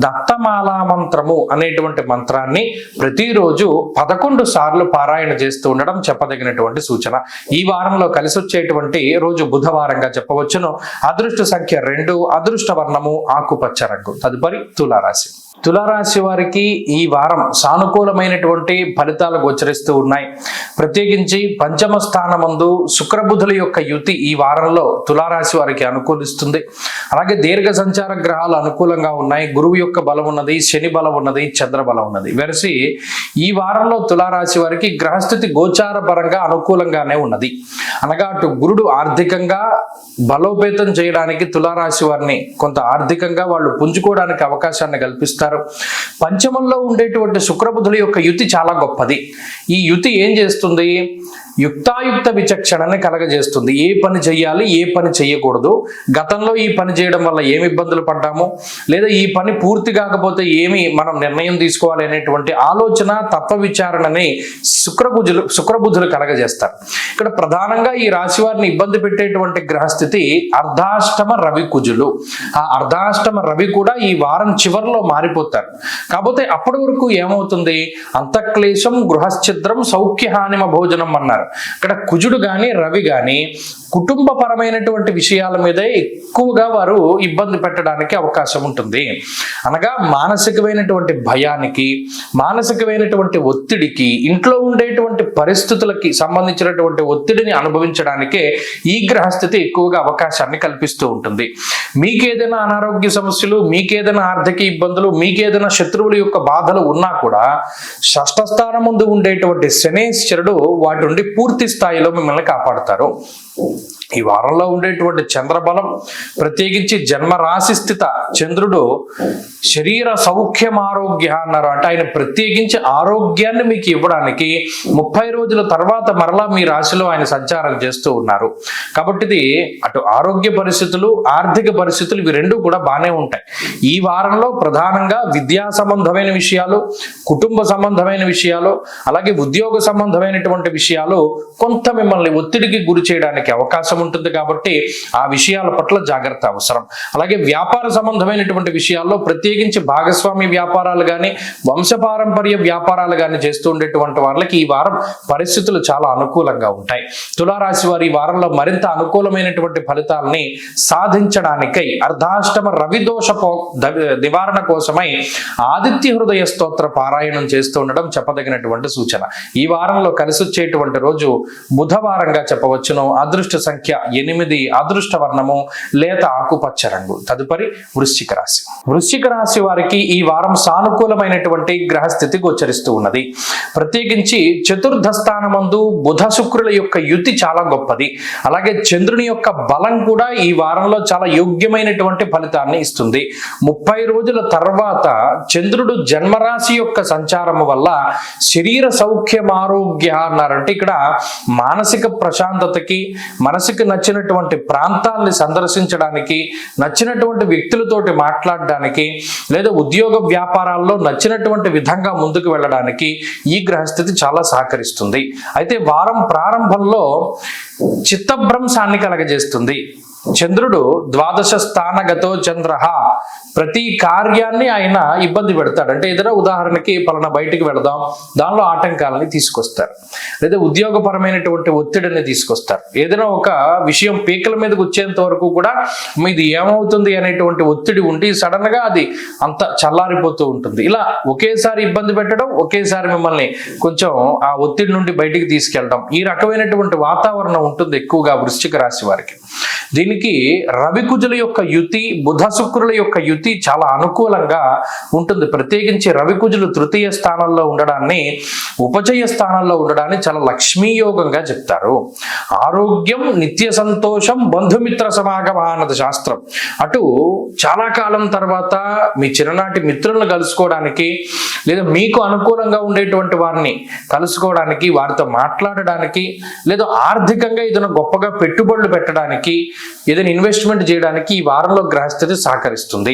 దత్తమాలా మంత్రము అనేటువంటి మంత్రాన్ని ప్రతిరోజు 11 సార్లు పారాయణ చేస్తూ ఉండడం చెప్పదగినటువంటి సూచన. ఈ వారంలో కలిసి వచ్చేటువంటి రోజు బుధవారంగా చెప్పవచ్చును. అదృష్ట సంఖ్య 2, అదృష్ట వర్ణము ఆకుపచ్చ రంగు. తదుపరి తులారాశి. తులారాశి వారికి ఈ వారం సానుకూలమైనటువంటి ఫలితాలు గోచరిస్తూ ఉన్నాయి. ప్రత్యేకించి పంచమ స్థానమందు శుక్రబుధుల యొక్క యుతి ఈ వారంలో తులారాశి వారికి అనుకూలిస్తుంది. అలాగే దీర్ఘ సంచార గ్రహాలు అనుకూలంగా ఉన్నాయి. గురువు యొక్క బలం ఉన్నది, శని బలం ఉన్నది, చంద్ర బలం ఉన్నది. వెరసి ఈ వారంలో తులారాశి వారికి గ్రహస్థితి గోచార పరంగా అనుకూలంగానే ఉన్నది. అనగా అటు గురుడు ఆర్థికంగా బలోపేతం చేయడానికి తులారాశి వారిని కొంత ఆర్థికంగా వాళ్ళు పుంజుకోవడానికి అవకాశాన్ని కల్పిస్తారు. పంచమంలో ఉండేటువంటి శుక్రబుధుల యొక్క యుతి చాలా గొప్పది. ఈ యుతి ఏం చేస్తుంది, యుక్తాయుక్త విచక్షణని కలగజేస్తుంది. ఏ పని చెయ్యాలి, ఏ పని చెయ్యకూడదు, గతంలో ఈ పని చేయడం వల్ల ఏమి ఇబ్బందులు పడ్డాము, లేదా ఈ పని పూర్తి కాకపోతే ఏమి మనం నిర్ణయం తీసుకోవాలి అనేటువంటి ఆలోచన, తత్వ విచారణని శుక్రబుధులు కలగజేస్తారు. ఇక్కడ ప్రధానంగా ఈ రాశి వారిని ఇబ్బంది పెట్టేటువంటి గ్రహస్థితి అర్ధాష్టమ రవి కుజులు. ఆ అర్ధాష్టమ అర్ధాష్టమ రవి కూడా ఈ వారం చివరిలో మారిపోతారు. కాకపోతే అప్పటి వరకు ఏమవుతుంది, అంతఃక్లేశం గృహశ్చిద్రం సౌఖ్యహానిమ భోజనం అన్నారు. ఇక్కడ కుజుడు గాని రవి గాని కుటుంబపరమైనటువంటి విషయాల మీదే ఎక్కువగా వారు ఇబ్బంది పెట్టడానికి అవకాశం ఉంటుంది. అనగా మానసికమైనటువంటి భయానికి, మానసికమైనటువంటి ఒత్తిడికి, ఇంట్లో ఉండేటువంటి పరిస్థితులకి సంబంధించినటువంటి ఒత్తిడిని అనుభవించడానికే ఈ గ్రహస్థితి ఎక్కువగా అవకాశాన్ని కల్పిస్తూ ఉంటుంది. మీకేదైనా అనారోగ్య సమస్యలు, మీకేదైనా ఆర్థిక ఇబ్బందులు, మీకేదైనా శత్రువుల యొక్క బాధలు ఉన్నా కూడా షష్ఠ స్థానం ముందు ఉండేటువంటి శనేశ్వరుడు వాటి నుండి పూర్తి స్థాయిలో మిమ్మల్ని కాపాడుతారు. ఈ వారంలో ఉండేటువంటి చంద్రబలం, ప్రత్యేకించి జన్మరాశి స్థిత చంద్రుడు శరీర సౌఖ్యం ఆరోగ్య అన్నారు. అంటే ఆయన ప్రత్యేకించి ఆరోగ్యాన్ని మీకు ఇవ్వడానికి 30 రోజుల తర్వాత మరలా మీ రాశిలో ఆయన సంచారం చేస్తూ ఉన్నారు. కాబట్టి ఇది అటు ఆరోగ్య పరిస్థితులు, ఆర్థిక పరిస్థితులు ఇవి రెండు కూడా బాగానే ఉంటాయి. ఈ వారంలో ప్రధానంగా విద్యా సంబంధమైన విషయాలు, కుటుంబ సంబంధమైన విషయాలు, అలాగే ఉద్యోగ సంబంధమైనటువంటి విషయాలు కొంత మిమ్మల్ని ఒత్తిడికి గురి చేయడానికి అవకాశం ఉంటుంది. కాబట్టి ఆ విషయాల పట్ల జాగ్రత్త అవసరం. అలాగే వ్యాపార సంబంధమైనటువంటి విషయాల్లో ప్రత్యేకించి భాగస్వామి వ్యాపారాలు కానీ, వంశపారంపర్య వ్యాపారాలు కానీ చేస్తూ ఉండేటువంటి వాళ్ళకి ఈ వారం పరిస్థితులు చాలా అనుకూలంగా ఉంటాయి. తులారాశి వారి ఈ వారంలో మరింత అనుకూలమైనటువంటి ఫలితాలని సాధించడానికై అర్ధాష్టమ రవిదోష నివారణ కోసమై ఆదిత్య హృదయ స్తోత్ర పారాయణం చేస్తూ ఉండడం చెప్పదగినటువంటి సూచన. ఈ వారంలో కలిసి వచ్చేటువంటి రోజు బుధవారంగా చెప్పవచ్చును. అదృష్ట సంఖ్య 8, అదృష్ట వర్ణము లేత ఆకుపచ్చ రంగు. తదుపరి వృశ్చిక రాశి. వృశ్చిక రాశి వారికి ఈ వారం సానుకూలమైనటువంటి గ్రహస్థితి గోచరిస్తూ ఉన్నది. ప్రత్యేకించి చతుర్థ స్థానమందు బుధ శుక్రుల యొక్క యుతి చాలా గొప్పది. అలాగే చంద్రుని యొక్క బలం కూడా ఈ వారంలో చాలా యోగ్యమైనటువంటి ఫలితాన్ని ఇస్తుంది. 30 రోజుల తర్వాత చంద్రుడు జన్మరాశి యొక్క సంచారము వల్ల శరీర సౌఖ్యం ఆరోగ్య అన్నారంటే ఇక్కడ మానసిక ప్రశాంతతకి, మనసుకి నచ్చినటువంటి ప్రాంతాల్ని సందర్శించడానికి, నచ్చినటువంటి వ్యక్తులతోటి మాట్లాడడానికి, లేదా ఉద్యోగ వ్యాపారాల్లో నచ్చినటువంటి విధంగా ముందుకు వెళ్ళడానికి ఈ గ్రహస్థితి చాలా సహకరిస్తుంది. అయితే వారం ప్రారంభంలో చిత్తభ్రంశాన్ని కలగజేస్తుంది. చంద్రుడు ద్వాదశ స్థానగతో చంద్రహ, ప్రతి కార్యాన్ని ఆయన ఇబ్బంది పెడతాడు. అంటే ఏదైనా ఉదాహరణకి పలానా బయటికి వెళదాం, దానిలో ఆటంకాలని తీసుకొస్తారు, లేదా ఉద్యోగపరమైనటువంటి ఒత్తిడిని తీసుకొస్తారు. ఏదైనా ఒక విషయం పీకల మీదకి వచ్చేంత వరకు కూడా మీది ఏమవుతుంది అనేటువంటి ఒత్తిడి ఉండి సడన్ గా అది అంత చల్లారిపోతూ ఉంటుంది. ఇలా ఒకేసారి ఇబ్బంది పెట్టడం, ఒకేసారి మిమ్మల్ని కొంచెం ఆ ఒత్తిడి నుండి బయటికి తీసుకెళ్ళడం, ఈ రకమైనటువంటి వాతావరణం ఉంటుంది ఎక్కువగా వృశ్చిక రాశి వారికి. దీనికి రవికుజుల యొక్క యుతి, బుధ శుక్రుల యొక్క యుతి చాలా అనుకూలంగా ఉంటుంది. ప్రత్యేకించి రవికుజులు తృతీయ స్థానంలో ఉండడాన్ని, ఉపచయ స్థానంలో ఉండడాన్ని చాలా లక్ష్మీయోగంగా చెప్తారు. ఆరోగ్యం, నిత్య సంతోషం, బంధుమిత్ర సమాగమ అన్నది శాస్త్రం. అటు చాలా కాలం తర్వాత మీ చిన్ననాటి మిత్రులను కలుసుకోవడానికి, లేదా మీకు అనుకూలంగా ఉండేటువంటి వారిని కలుసుకోవడానికి, వారితో మాట్లాడడానికి, లేదా ఆర్థికంగా ఏదైనా గొప్పగా పెట్టుబడులు పెట్టడానికి, ఏదైనా ఇన్వెస్ట్మెంట్ చేయడానికి ఈ వారంలో గ్రహస్థితి సహకరిస్తుంది.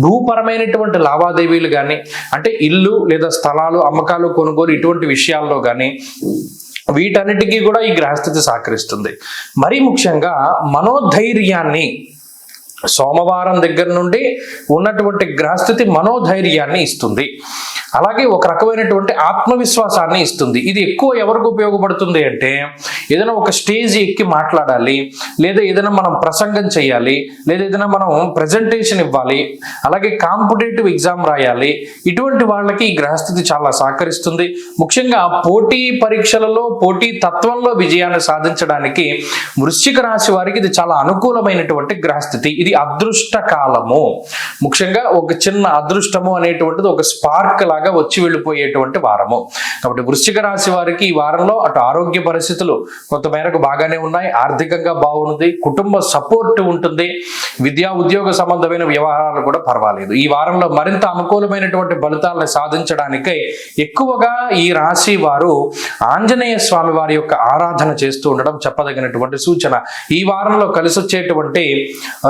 భూపరమైనటువంటి లావాదేవీలు కానీ, అంటే ఇల్లు లేదా స్థలాలు అమ్మకాలు కొనుగోలు ఇటువంటి విషయాల్లో కానీ వీటన్నిటికీ కూడా ఈ గ్రహస్థితి సహకరిస్తుంది. మరీ ముఖ్యంగా మనోధైర్యాన్ని, సోమవారం దగ్గర నుండి ఉన్నటువంటి గ్రహస్థితి మనోధైర్యాన్ని ఇస్తుంది. అలాగే ఒక రకమైనటువంటి ఆత్మవిశ్వాసాన్ని ఇస్తుంది. ఇది ఎక్కువ ఎవరికి ఉపయోగపడుతుంది అంటే ఏదైనా ఒక స్టేజ్ ఎక్కి మాట్లాడాలి, లేదా ఏదైనా మనం ప్రసంగం చేయాలి, లేదా ఏదైనా మనం ప్రజెంటేషన్ ఇవ్వాలి, అలాగే కాంపిటేటివ్ ఎగ్జామ్ రాయాలి, ఇటువంటి వాళ్ళకి ఈ గ్రహస్థితి చాలా సహకరిస్తుంది. ముఖ్యంగా పోటీ పరీక్షలలో, పోటీ తత్వంలో విజయాన్ని సాధించడానికి వృశ్చిక రాశి వారికి ఇది చాలా అనుకూలమైనటువంటి గ్రహస్థితి. ఇది అదృష్ట కాలము. ముఖ్యంగా ఒక చిన్న అదృష్టము అనేటువంటిది ఒక స్పార్క్ లాగా వచ్చి వెళ్ళిపోయేటువంటి వారము. కాబట్టి వృశ్చిక రాశి వారికి ఈ వారంలో అటు ఆరోగ్య పరిస్థితులు కొంత మేరకు బాగానే ఉన్నాయి, ఆర్థికంగా బాగుంది, కుటుంబ సపోర్ట్ ఉంటుంది, విద్యా ఉద్యోగ సంబంధమైన వ్యవహారాలు కూడా పర్వాలేదు. ఈ వారంలో మరింత అనుకూలమైనటువంటి ఫలితాలను సాధించడానికై ఎక్కువగా ఈ రాశి వారు ఆంజనేయ స్వామి వారి యొక్క ఆరాధన చేస్తూ ఉండడం చెప్పదగినటువంటి సూచన. ఈ వారంలో కలిసి వచ్చేటువంటి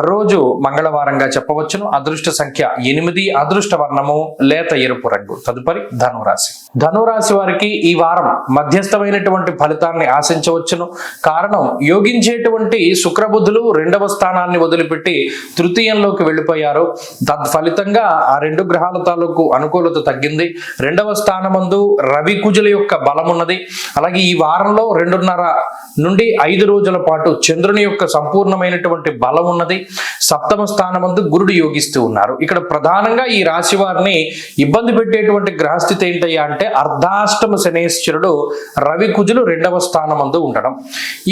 రోజు మంగళవారంగా చెప్పవచ్చును. అదృష్ట సంఖ్య 8, అదృష్ట వర్ణము లేత ఎరుపు రంగు. తదుపరి ధనురాశి. ధనురాశి వారికి ఈ వారం మధ్యస్థమైనటువంటి ఫలితాన్ని ఆశించవచ్చును. కారణం, యోగించేటువంటి శుక్రబుధులు 2వ స్థానాన్ని వదిలిపెట్టి తృతీయంలోకి వెళ్ళిపోయారు. తత్ఫలితంగా ఆ 2 గ్రహాల తాలూకు అనుకూలత తగ్గింది. 2వ స్థానమందు రవి కుజుల యొక్క బలం ఉన్నది. అలాగే ఈ వారంలో 2.5 నుండి 5 రోజుల పాటు చంద్రుని యొక్క సంపూర్ణమైనటువంటి బలం ఉన్నది. 7వ స్థానమందు గురుడు యోగిస్తూ ఉన్నారు. ఇక్కడ ప్రధానంగా ఈ రాశి వారిని ఇబ్బంది పెట్టేటువంటి గ్రహస్థితి ఏంటయ్యా అంటే అర్ధాష్టమ శనేశ్వరుడు రవి కుజులు 2వ స్థానమందు ఉండడం.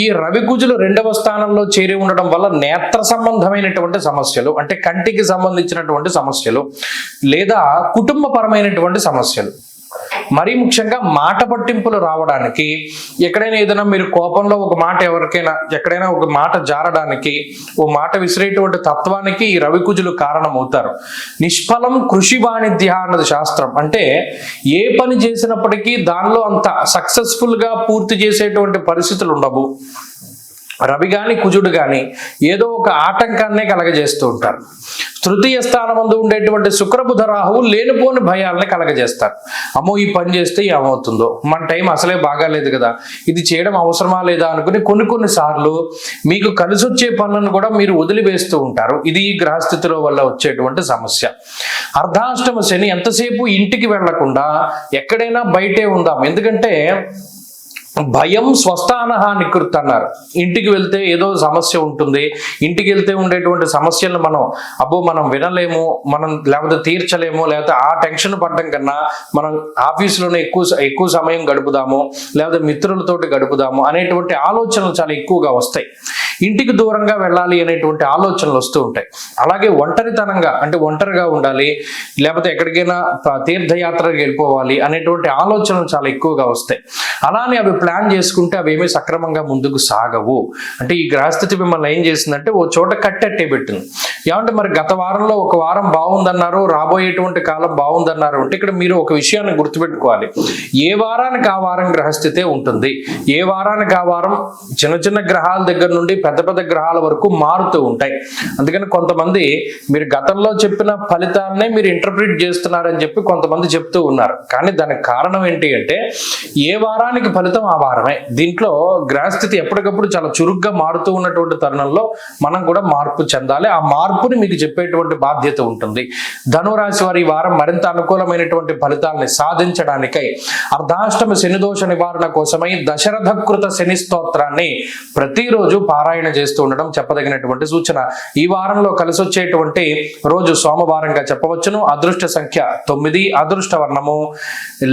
ఈ రవి కుజులు 2వ స్థానంలో చేరి ఉండడం వల్ల నేత్ర సంబంధమైనటువంటి సమస్యలు, అంటే కంటికి సంబంధించినటువంటి సమస్యలు లేదా కుటుంబపరమైనటువంటి సమస్యలు, మరీ ముఖ్యంగా మాట పట్టింపులు రావడానికి, ఎక్కడైనా ఏదైనా మీరు కోపంలో ఒక మాట ఎవరికైనా ఎక్కడైనా ఒక మాట జారడానికి, ఓ మాట విసిరేటువంటి తత్వానికి ఈ రవికుజులు కారణమవుతారు. నిష్ఫలం కృషి వాణిజ్య అన్నది శాస్త్రం. అంటే ఏ పని చేసినప్పటికీ దానిలో అంత సక్సెస్ఫుల్ గా పూర్తి చేసేటువంటి పరిస్థితులు ఉండవు. రవి గాని కుజుడు గాని ఏదో ఒక ఆటంకాన్నే కలగజేస్తూ ఉంటారు. తృతీయ స్థానమందు ఉండేటువంటి శుక్రబుధ రాహువు లేనిపోని భయాలని కలగజేస్తారు. అమ్మో ఈ పని చేస్తే ఏమవుతుందో, మన టైం అసలే బాగాలేదు కదా, ఇది చేయడం అవసరమా లేదా అనుకుని కొన్ని సార్లు మీకు కలిసి వచ్చే పనులను కూడా మీరు వదిలివేస్తూ ఉంటారు. ఇది ఈ గ్రహస్థితిలో వల్ల వచ్చేటువంటి సమస్య. అర్ధాష్టమ శని ఎంతసేపు ఇంటికి వెళ్లకుండా ఎక్కడైనా బయటే ఉందాం. ఎందుకంటే భయం స్వస్థానహ నికృత్ అన్నారు. ఇంటికి వెళ్తే ఏదో సమస్య ఉంటుంది. ఇంటికి వెళ్తే ఉండేటువంటి సమస్యలను మనం వినలేము, మనం లేకపోతే తీర్చలేము, లేకపోతే ఆ టెన్షన్ పడడం కన్నా మనం ఆఫీసులోనే ఎక్కువ సమయం గడుపుదాము, లేకపోతే మిత్రులతోటి గడుపుదాము అనేటువంటి ఆలోచనలు చాలా ఎక్కువగా వస్తాయి. ఇంటికి దూరంగా వెళ్ళాలి అనేటువంటి ఆలోచనలు వస్తూ ఉంటాయి. అలాగే ఒంటరితనంగా, అంటే ఒంటరిగా ఉండాలి, లేకపోతే ఎక్కడికైనా తీర్థయాత్రకి వెళ్ళిపోవాలి అనేటువంటి ఆలోచనలు చాలా ఎక్కువగా వస్తాయి. అలానే అవి ప్లాన్ చేసుకుంటే అవి ఏమీ సక్రమంగా ముందుకు సాగవు. అంటే ఈ గ్రహస్థితి మిమ్మల్ని ఏం చేసిందంటే ఓ చోట కట్టెట్టే పెట్టింది. ఏమంటే మరి గత వారంలో ఒక వారం బాగుందన్నారు, రాబోయేటువంటి కాలం బాగుందన్నారు అంటే ఇక్కడ మీరు ఒక విషయాన్ని గుర్తుపెట్టుకోవాలి. ఏ వారానికి ఆ వారం గ్రహస్థితే ఉంటుంది. ఏ వారానికి ఆ వారం చిన్న గ్రహాల దగ్గర నుండి పెద్ద గ్రహాల వరకు మారుతూ ఉంటాయి. అందుకని కొంతమంది మీరు గతంలో చెప్పిన ఫలితాలనే మీరు ఇంటర్ప్రిట్ చేస్తున్నారని చెప్పి కొంతమంది చెప్తూ ఉన్నారు. కానీ దానికి కారణం ఏంటి అంటే ఏ వారానికి ఫలితం ఆ వారమే. దీంట్లో గ్రహస్థితి ఎప్పటికప్పుడు చాలా చురుగ్గా మారుతూ ఉన్నటువంటి తరుణంలో మనం కూడా మార్పు చెందాలి. ఆ మార్పుని మీకు చెప్పేటువంటి బాధ్యత ఉంటుంది. ధనురాశి వారి ఈ వారం మరింత అనుకూలమైనటువంటి ఫలితాలని సాధించడానికై అర్ధాష్టమ శనిదోష నివారణ కోసమై దశరథకృత శని స్తోత్రాన్ని ప్రతిరోజు పారాయణ చేస్తూ ఉండడం చెప్పదగినటువంటి సూచన. ఈ వారంలో కలిసి వచ్చేటువంటి రోజు సోమవారంగా చెప్పవచ్చును. అదృష్ట సంఖ్య 9, అదృష్ట వర్ణము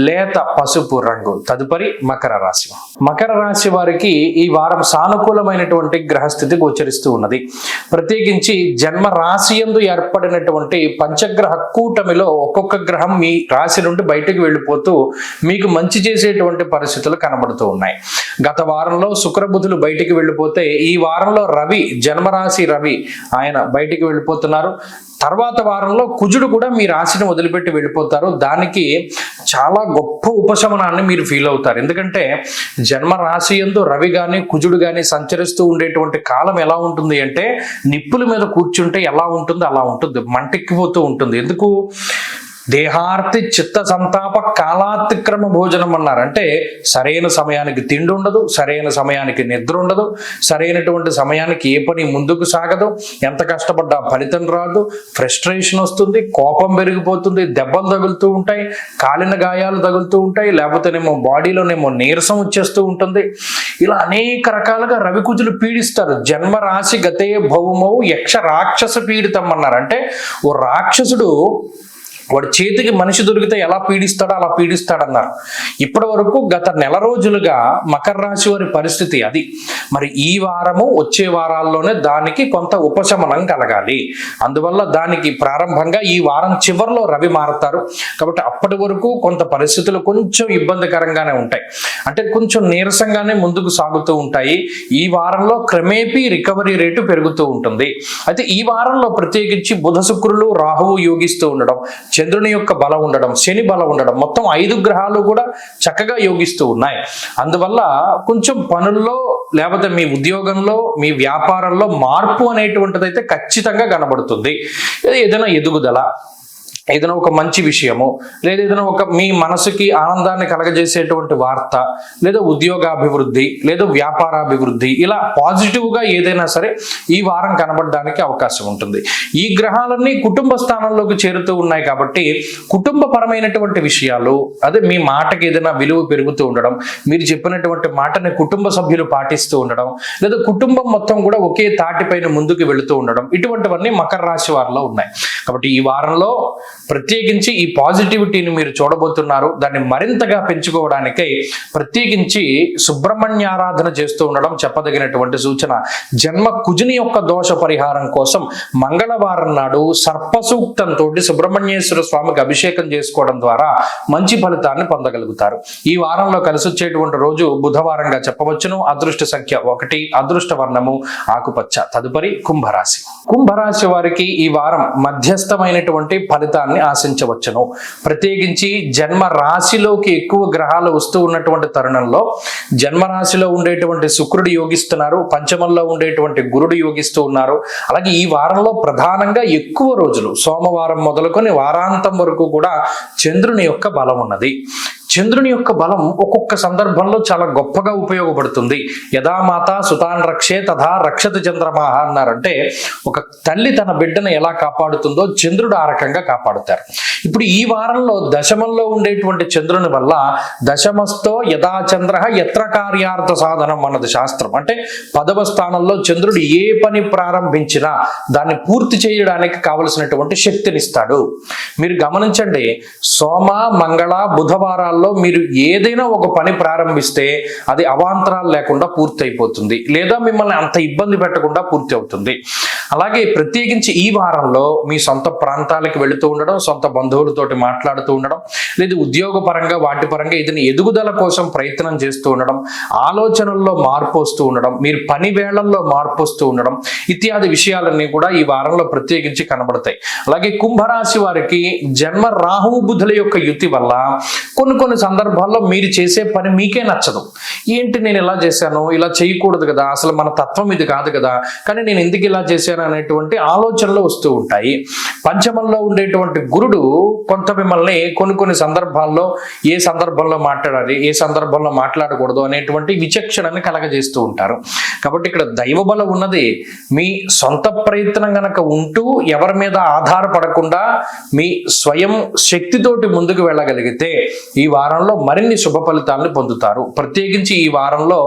లేత పసుపు రంగు. తదుపరి మకర రాశి. మకర రాశి వారికి ఈ వారం సానుకూలమైనటువంటి గ్రహస్థితి గోచరిస్తూ ఉన్నది. ప్రత్యేకించి జన్మ రాశి యందు ఏర్పడినటువంటి పంచగ్రహ కూటమిలో ఒక్కొక్క గ్రహం మీ రాశి నుండి బయటకు వెళ్ళిపోతూ మీకు మంచి చేసేటువంటి పరిస్థితులు కనబడుతూ ఉన్నాయి. గత వారంలో శుక్రబుధులు బయటికి వెళ్ళిపోతే ఈ వారంలో రవి, జన్మరాశి రవి ఆయన బయటికి వెళ్ళిపోతున్నారు. తర్వాత వారంలో కుజుడు కూడా మీ రాశిని వదిలిపెట్టి వెళ్ళిపోతారు. దానికి చాలా గొప్ప ఉపశమనాన్ని మీరు ఫీల్ అవుతారు. ఎందుకంటే జన్మ రాశి యందు రవి గాని కుజుడు గాని సంచరిస్తూ ఉండేటువంటి కాలం ఎలా ఉంటుంది అంటే నిప్పుల మీద కూర్చుంటే ఎలా ఉంటుందో అలా ఉంటుంది, మంటెక్కిపోతూ ఉంటుంది. ఎందుకు? దేహార్తి చిత్త సంతాప కాలాతిక్రమ భోజనం అన్నారు. అంటే సరైన సమయానికి తిండి ఉండదు, సరైన సమయానికి నిద్ర ఉండదు, సరైనటువంటి సమయానికి ఏ పని ముందుకు సాగదు, ఎంత కష్టపడ్డా ఫలితం రాదు, ఫ్రస్ట్రేషన్ వస్తుంది, కోపం పెరిగిపోతుంది, దెబ్బలు తగులుతూ ఉంటాయి, కాలిన గాయాలు తగులుతూ ఉంటాయి, లేకపోతేనేమో బాడీలోనేమో నీరసం వచ్చేస్తూ ఉంటుంది. ఇలా అనేక రకాలుగా రవికుజులు పీడిస్తారు. జన్మ రాశి గతే భౌమౌ యక్ష రాక్షస పీడితం అన్నారు. అంటే ఓ రాక్షసుడు వాడి చేతికి మనిషి దొరికితే ఎలా పీడిస్తాడో అలా పీడిస్తాడన్నారు. ఇప్పటి వరకు గత నెల రోజులుగా మకర రాశి వారి పరిస్థితి అది. మరి ఈ వారము వచ్చే వారాల్లోనే దానికి కొంత ఉపశమనం కలగాలి. అందువల్ల దానికి ప్రారంభంగా ఈ వారం చివరిలో రవి మారుతారు. కాబట్టి అప్పటి వరకు కొంత పరిస్థితులు కొంచెం ఇబ్బందికరంగానే ఉంటాయి, అంటే కొంచెం నీరసంగానే ముందుకు సాగుతూ ఉంటాయి. ఈ వారంలో క్రమేపీ రికవరీ రేటు పెరుగుతూ ఉంటుంది. అయితే ఈ వారంలో ప్రత్యేకించి బుధ శుక్రులు రాహువు యోగిస్తూ ఉండడం, చంద్రుని యొక్క బలం ఉండడం, శని బలం ఉండడం, మొత్తం 5 గ్రహాలు కూడా చక్కగా యోగిస్తూ ఉన్నాయి. అందువల్ల కొంచెం పనుల్లో లేకపోతే మీ ఉద్యోగంలో మీ వ్యాపారంలో మార్పు అనేటువంటిది అయితే ఖచ్చితంగా కనబడుతుంది. ఏదైనా ఎదుగుదల, ఏదైనా ఒక మంచి విషయము, లేదా ఏదైనా ఒక మీ మనసుకి ఆనందాన్ని కలగజేసేటువంటి వార్త, లేదా ఉద్యోగాభివృద్ధి, లేదా వ్యాపారాభివృద్ధి, ఇలా పాజిటివ్గా ఏదైనా సరే ఈ వారం కనబడడానికి అవకాశం ఉంటుంది. ఈ గ్రహాలన్నీ కుటుంబ స్థానంలోకి చేరుతూ ఉన్నాయి కాబట్టి కుటుంబపరమైనటువంటి విషయాలు, అదే మీ మాటకి ఏదైనా విలువ పెరుగుతూ ఉండడం, మీరు చెప్పినటువంటి మాటని కుటుంబ సభ్యులు పాటిస్తూ ఉండడం, లేదా కుటుంబం మొత్తం కూడా ఒకే తాటిపైన ముందుకు వెళుతూ ఉండడం, ఇటువంటివన్నీ మకర రాశి వారిలో ఉన్నాయి. కాబట్టి ఈ వారంలో ప్రత్యేకించి ఈ పాజిటివిటీని మీరు చూడబోతున్నారు. దాన్ని మరింతగా పెంచుకోవడానికై ప్రత్యేకించి సుబ్రహ్మణ్య ఆరాధన చేస్తూ ఉండడం చెప్పదగినటువంటి సూచన. జన్మ కుజుని యొక్క దోష పరిహారం కోసం మంగళవారం నాడు సర్పసూక్తంతో సుబ్రహ్మణ్యేశ్వర స్వామికి అభిషేకం చేసుకోవడం ద్వారా మంచి ఫలితాన్ని పొందగలుగుతారు. ఈ వారంలో కలిసి వచ్చేటువంటి రోజు బుధవారంగా చెప్పవచ్చును. అదృష్ట సంఖ్య 1, అదృష్ట వర్ణము ఆకుపచ్చ. తదుపరి కుంభరాశి. కుంభరాశి వారికి ఈ వారం మధ్యస్థమైనటువంటి ఫలితాన్ని ఆశించవచ్చును. ప్రత్యేకించి జన్మ రాశిలోకి ఎక్కువ గ్రహాలు వస్తూ ఉన్నటువంటి తరుణంలో జన్మరాశిలో ఉండేటువంటి శుక్రుడు యోగిస్తున్నారు, పంచమంలో ఉండేటువంటి గురుడు యోగిస్తూ ఉన్నారు. అలాగే ఈ వారంలో ప్రధానంగా ఎక్కువ రోజులు సోమవారం మొదలుకొని వారాంతం వరకు కూడా చంద్రుని యొక్క బలం ఉన్నది. చంద్రుని యొక్క బలం ఒక్కొక్క సందర్భంలో చాలా గొప్పగా ఉపయోగపడుతుంది. యథామాత సుతాన్ రక్షే తథా రక్షత చంద్రమాహ అన్నారంటే, ఒక తల్లి తన బిడ్డను ఎలా కాపాడుతుందో చంద్రుడు ఆ రకంగా కాపాడుతారు. ఇప్పుడు ఈ వారంలో దశమంలో ఉండేటువంటి చంద్రుని వల్ల దశమస్థో యథా చంద్ర యత్ర కార్యార్థ సాధనం అన్నది శాస్త్రం. అంటే 10వ స్థానంలో చంద్రుడు ఏ పని ప్రారంభించినా దాన్ని పూర్తి చేయడానికి కావలసినటువంటి శక్తినిస్తాడు. మీరు గమనించండి, సోమ మంగళ బుధవారాల్లో మీరు ఏదైనా ఒక పని ప్రారంభిస్తే అది అవాంతరాలు లేకుండా పూర్తి అయిపోతుంది, లేదా మిమ్మల్ని అంత ఇబ్బంది పెట్టకుండా పూర్తి అవుతుంది. అలాగే ప్రత్యేకించి ఈ వారంలో మీ సొంత ప్రాంతాలకు వెళుతూ ఉండడం, సొంత బంధువులతోటి మాట్లాడుతూ ఉండడం, లేదా ఉద్యోగపరంగా వాటి పరంగా ఏదైనా ఎదుగుదల కోసం ప్రయత్నం చేస్తూ ఉండడం, ఆలోచనల్లో మార్పు వస్తూ ఉండడం, మీరు పని వేళల్లో మార్పు వస్తూ ఉండడం ఇత్యాది విషయాలన్నీ కూడా ఈ వారంలో ప్రత్యేకించి కనబడతాయి. అలాగే కుంభరాశి వారికి జన్మ రాహు బుధుల యొక్క యుతి వల్ల కొన్ని సందర్భాల్లో మీరు చేసే పని మీకే నచ్చదు. ఏంటి నేను ఇలా చేశాను, ఇలా చేయకూడదు కదా, అసలు మన తత్వం ఇది కాదు కదా, కానీ నేను ఎందుకు ఇలా చేశాను అనేటువంటి ఆలోచనలు వస్తూ ఉంటాయి. పంచమంలో ఉండేటువంటి గురుడు కొంత మిమ్మల్ని కొన్ని సందర్భాల్లో ఏ సందర్భంలో మాట్లాడాలి, ఏ సందర్భంలో మాట్లాడకూడదు అనేటువంటి విచక్షణని కలగజేస్తూ ఉంటారు. కాబట్టి ఇక్కడ దైవబలం ఉన్నది. మీ సొంత ప్రయత్నం గనక ఉంటూ ఎవరి మీద ఆధారపడకుండా మీ స్వయం శక్తితోటి ముందుకు వెళ్ళగలిగితే ఈ వారంలో మరిన్ని శుభ ఫలితాలను పొందుతారు. ప్రత్యేకించి ఈ వారంలో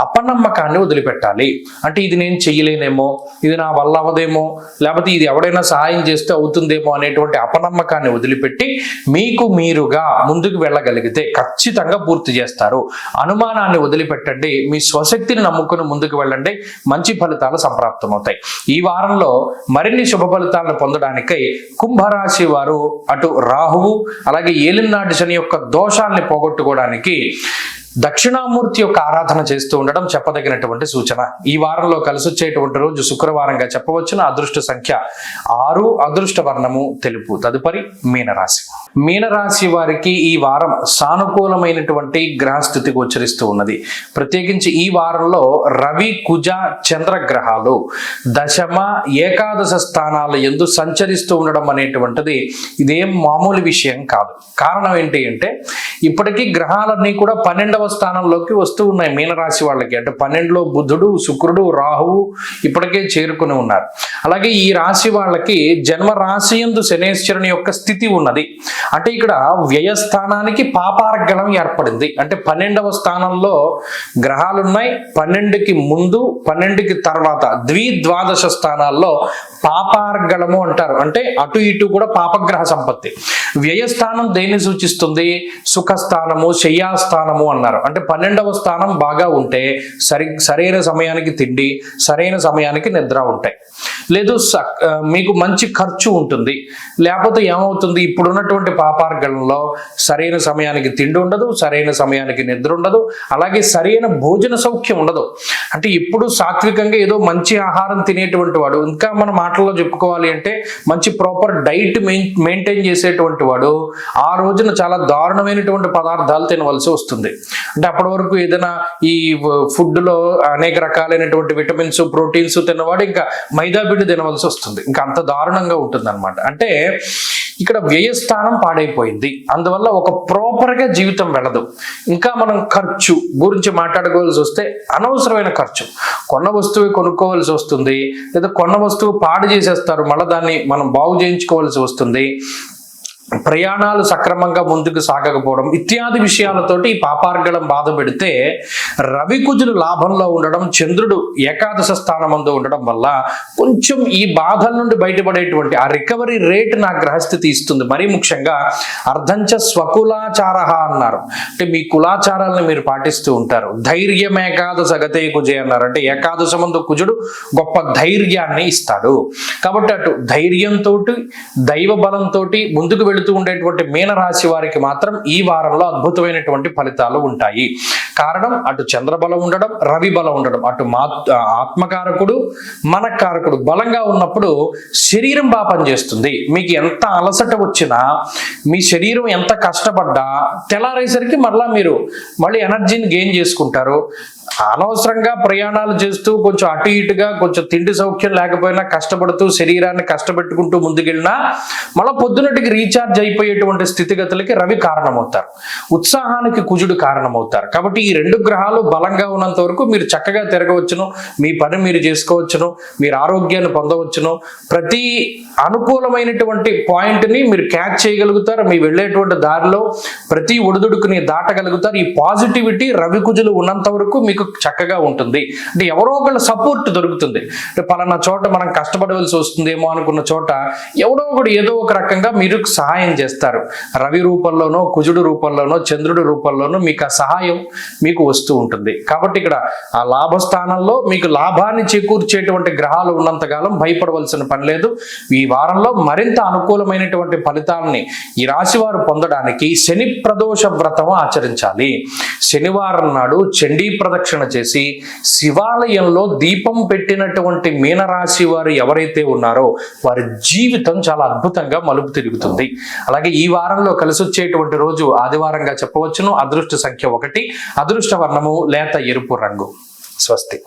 అపనమ్మకాన్ని వదిలిపెట్టాలి. అంటే ఇది నేను చెయ్యలేనేమో, ఇది నా వల్ల అవదేమో, లేకపోతే ఇది ఎవడైనా సహాయం చేస్తే అవుతుందేమో అనేటువంటి అపనమ్మకాన్ని వదిలిపెట్టి మీకు మీరుగా ముందుకు వెళ్ళగలిగితే ఖచ్చితంగా పూర్తి చేస్తారు. అనుమానాన్ని వదిలిపెట్టండి, మీ స్వశక్తిని నమ్ముకుని ముందుకు వెళ్ళండి, మంచి ఫలితాలు సంప్రాప్తమవుతాయి. ఈ వారంలో మరిన్ని శుభ ఫలితాలను పొందడానికై కుంభరాశి వారు అటు రాహువు అలాగే ఏలినాటి శని యొక్క దోషాన్ని పోగొట్టుకోవడానికి దక్షిణామూర్తి యొక్క ఆరాధన చేస్తూ ఉండడం చెప్పదగినటువంటి సూచన. ఈ వారంలో కలిసి వచ్చేటువంటి రోజు శుక్రవారంగా చెప్పవచ్చున. అదృష్ట సంఖ్య 6, అదృష్ట వర్ణము తెలుపు. తదుపరి మీనరాశి. మీనరాశి వారికి ఈ వారం సానుకూలమైనటువంటి గ్రహస్థితి గోచరిస్తూ ఉన్నది. ప్రత్యేకించి ఈ వారంలో రవి కుజ చంద్ర గ్రహాలు దశమ ఏకాదశ స్థానాల యందు సంచరిస్తూ ఉండడం అనేటువంటిది ఇదేం మామూలు విషయం కాదు. కారణం ఏంటి అంటే, ఇప్పటికీ గ్రహాలన్నీ కూడా 12వ స్థానంలోకి వస్తూ ఉన్నాయి మీనరాశి వాళ్ళకి. అంటే 12లో బుధుడు శుక్రుడు రాహువు ఇప్పటికే చేరుకుని ఉన్నారు. అలాగే ఈ రాశి వాళ్ళకి జన్మ రాశి యందు శనేశ్వరుని యొక్క స్థితి ఉన్నది. అంటే ఇక్కడ వ్యయస్థానానికి పాపార్గణం ఏర్పడింది. అంటే 12వ స్థానంలో గ్రహాలు ఉన్నాయి. 12కి ముందు 12కి తర్వాత ద్విద్వాదశ స్థానాల్లో పాపార్గళము అంటారు. అంటే అటు ఇటు కూడా పాపగ్రహ సంపత్తి. వ్యయస్థానం దేన్ని సూచిస్తుంది? సుఖస్థానము శయ్యాస్థానము అన్నారు. అంటే 12వ స్థానం బాగా ఉంటే సరైన సమయానికి తిండి, సరైన సమయానికి నిద్ర ఉంటాయి. లేదు మీకు మంచి ఖర్చు ఉంటుంది. లేకపోతే ఏమవుతుంది, ఇప్పుడున్నటువంటి పాపార్గణంలో సరైన సమయానికి తిండి ఉండదు, సరైన సమయానికి నిద్ర ఉండదు, అలాగే సరైన భోజన సౌఖ్యం ఉండదు. అంటే ఇప్పుడు సాత్వికంగా ఏదో మంచి ఆహారం తినేటువంటి వాడు, ఇంకా మన మాటల్లో చెప్పుకోవాలి అంటే మంచి ప్రాపర్ డైట్ మెయింటైన్ చేసేటువంటి వాడు ఆ రోజున చాలా దారుణమైనటువంటి పదార్థాలు తినవలసి వస్తుంది. అంటే అప్పటి వరకు ఏదైనా ఈ ఫుడ్లో అనేక రకాలైనటువంటి విటమిన్స్ ప్రోటీన్స్ తిన్నవాడు ఇంకా మైదా పిండి తినవలసి వస్తుంది. ఇంకా అంత దారుణంగా ఉంటుంది అనమాట. అంటే ఇక్కడ వ్యయస్థానం పాడైపోయింది. అందువల్ల ఒక ప్రాపర్గా జీవితం వెళ్ళదు. ఇంకా మనం ఖర్చు గురించి మాట్లాడుకోవాల్సి వస్తే అనవసరమైన ఖర్చు, కొన్న వస్తువు కొనుక్కోవాల్సి వస్తుంది, లేదా కొన్న వస్తువు పాడు చేసేస్తారు, మళ్ళీ దాన్ని మనం బాగు చేయించుకోవాల్సి వస్తుంది, ప్రయాణాలు సక్రమంగా ముందుకు సాగకపోవడం ఇత్యాది విషయాలతోటి ఈ పాపార్గళం బాధ పెడితే రవి కుజులు లాభంలో ఉండడం, చంద్రుడు ఏకాదశ స్థానమందు ఉండడం వల్ల కొంచెం ఈ బాధల నుండి బయటపడేటువంటి ఆ రికవరీ రేట్ నా గ్రహస్థితి ఇస్తుంది. మరీ ముఖ్యంగా అర్ధంచ స్వకులాచార అన్నారు, అంటే మీ కులాచారాలను మీరు పాటిస్తూ ఉంటారు. ధైర్యం ఏకాదశ గతే కుజే అన్నారు, అంటే ఏకాదశమందు కుజుడు గొప్ప ధైర్యాన్ని ఇస్తాడు. కాబట్టి అటు ధైర్యంతో దైవ బలంతో ముందుకు వెళుతూ ఉండేటువంటి మీనరాశి వారికి మాత్రం ఈ వారంలో అద్భుతమైనటువంటి ఫలితాలు ఉంటాయి. కారణం అటు చంద్రబలం ఉండడం, రవి బలం ఉండడం, అటు ఆత్మకారకుడు మనకారకుడు బలంగా ఉన్నప్పుడు శరీరం బాగా పనిచేస్తుంది. మీకు ఎంత అలసట వచ్చినా, మీ శరీరం ఎంత కష్టపడ్డా తెల్లారేసరికి మళ్ళీ ఎనర్జీని గెయిన్ చేసుకుంటారు. అనవసరంగా ప్రయాణాలు చేస్తూ కొంచెం అటు ఇటుగా కొంచెం తిండి సౌఖ్యం లేకపోయినా కష్టపడుతూ శరీరాన్ని కష్టపెట్టుకుంటూ ముందుకెళ్ళినా మళ్ళీ పొద్దునటికి రీఛార్జ్ అయిపోయేటువంటి స్థితిగతులకి రవి కారణమవుతారు, ఉత్సాహానికి కుజుడు కారణమవుతారు. కాబట్టి ఈ రెండు గ్రహాలు బలంగా ఉన్నంత వరకు మీరు చక్కగా తిరగవచ్చును, మీ పని మీరు చేసుకోవచ్చును, మీరు ఆరోగ్యాన్ని పొందవచ్చును, ప్రతి అనుకూలమైనటువంటి పాయింట్ని మీరు క్యాచ్ చేయగలుగుతారు, మీ వెళ్ళేటువంటి దారిలో ప్రతి ఒడిదుడుకుని దాటగలుగుతారు. ఈ పాజిటివిటీ రవి కుజులు ఉన్నంత వరకు మీకు చక్కగా ఉంటుంది. అంటే ఎవరో ఒకళ్ళ సపోర్ట్ దొరుకుతుంది. అంటే పలానా చోట మనం కష్టపడవలసి వస్తుందేమో అనుకున్న చోట ఎవడో ఒకడు ఏదో ఒక రకంగా మీరు సహాయం చేస్తారు. రవి రూపంలోనో, కుజుడు రూపంలోనో, చంద్రుడి రూపంలోనో మీకు ఆ సహాయం మీకు వస్తూ ఉంటుంది. కాబట్టి ఇక్కడ ఆ లాభస్థానంలో మీకు లాభాన్ని చేకూర్చేటువంటి గ్రహాలు ఉన్నంతకాలం భయపడవలసిన పని లేదు. ఈ వారంలో మరింత అనుకూలమైనటువంటి ఫలితాలని ఈ రాశి వారు పొందడానికి శని ప్రదోష వ్రతం ఆచరించాలి. శనివారం నాడు చండీ ప్రదక్షిణ చేసి శివాలయంలో దీపం పెట్టినటువంటి మీనరాశి వారు ఎవరైతే ఉన్నారో వారి జీవితం చాలా అద్భుతంగా మలుపు తిరుగుతుంది. అలాగే ఈ వారంలో కలిసి వచ్చేటువంటి రోజు ఆదివారంగా చెప్పవచ్చును. అదృష్ట సంఖ్య 1, అదృష్ట వర్ణము లేత ఎరుపు రంగు. స్వస్తి.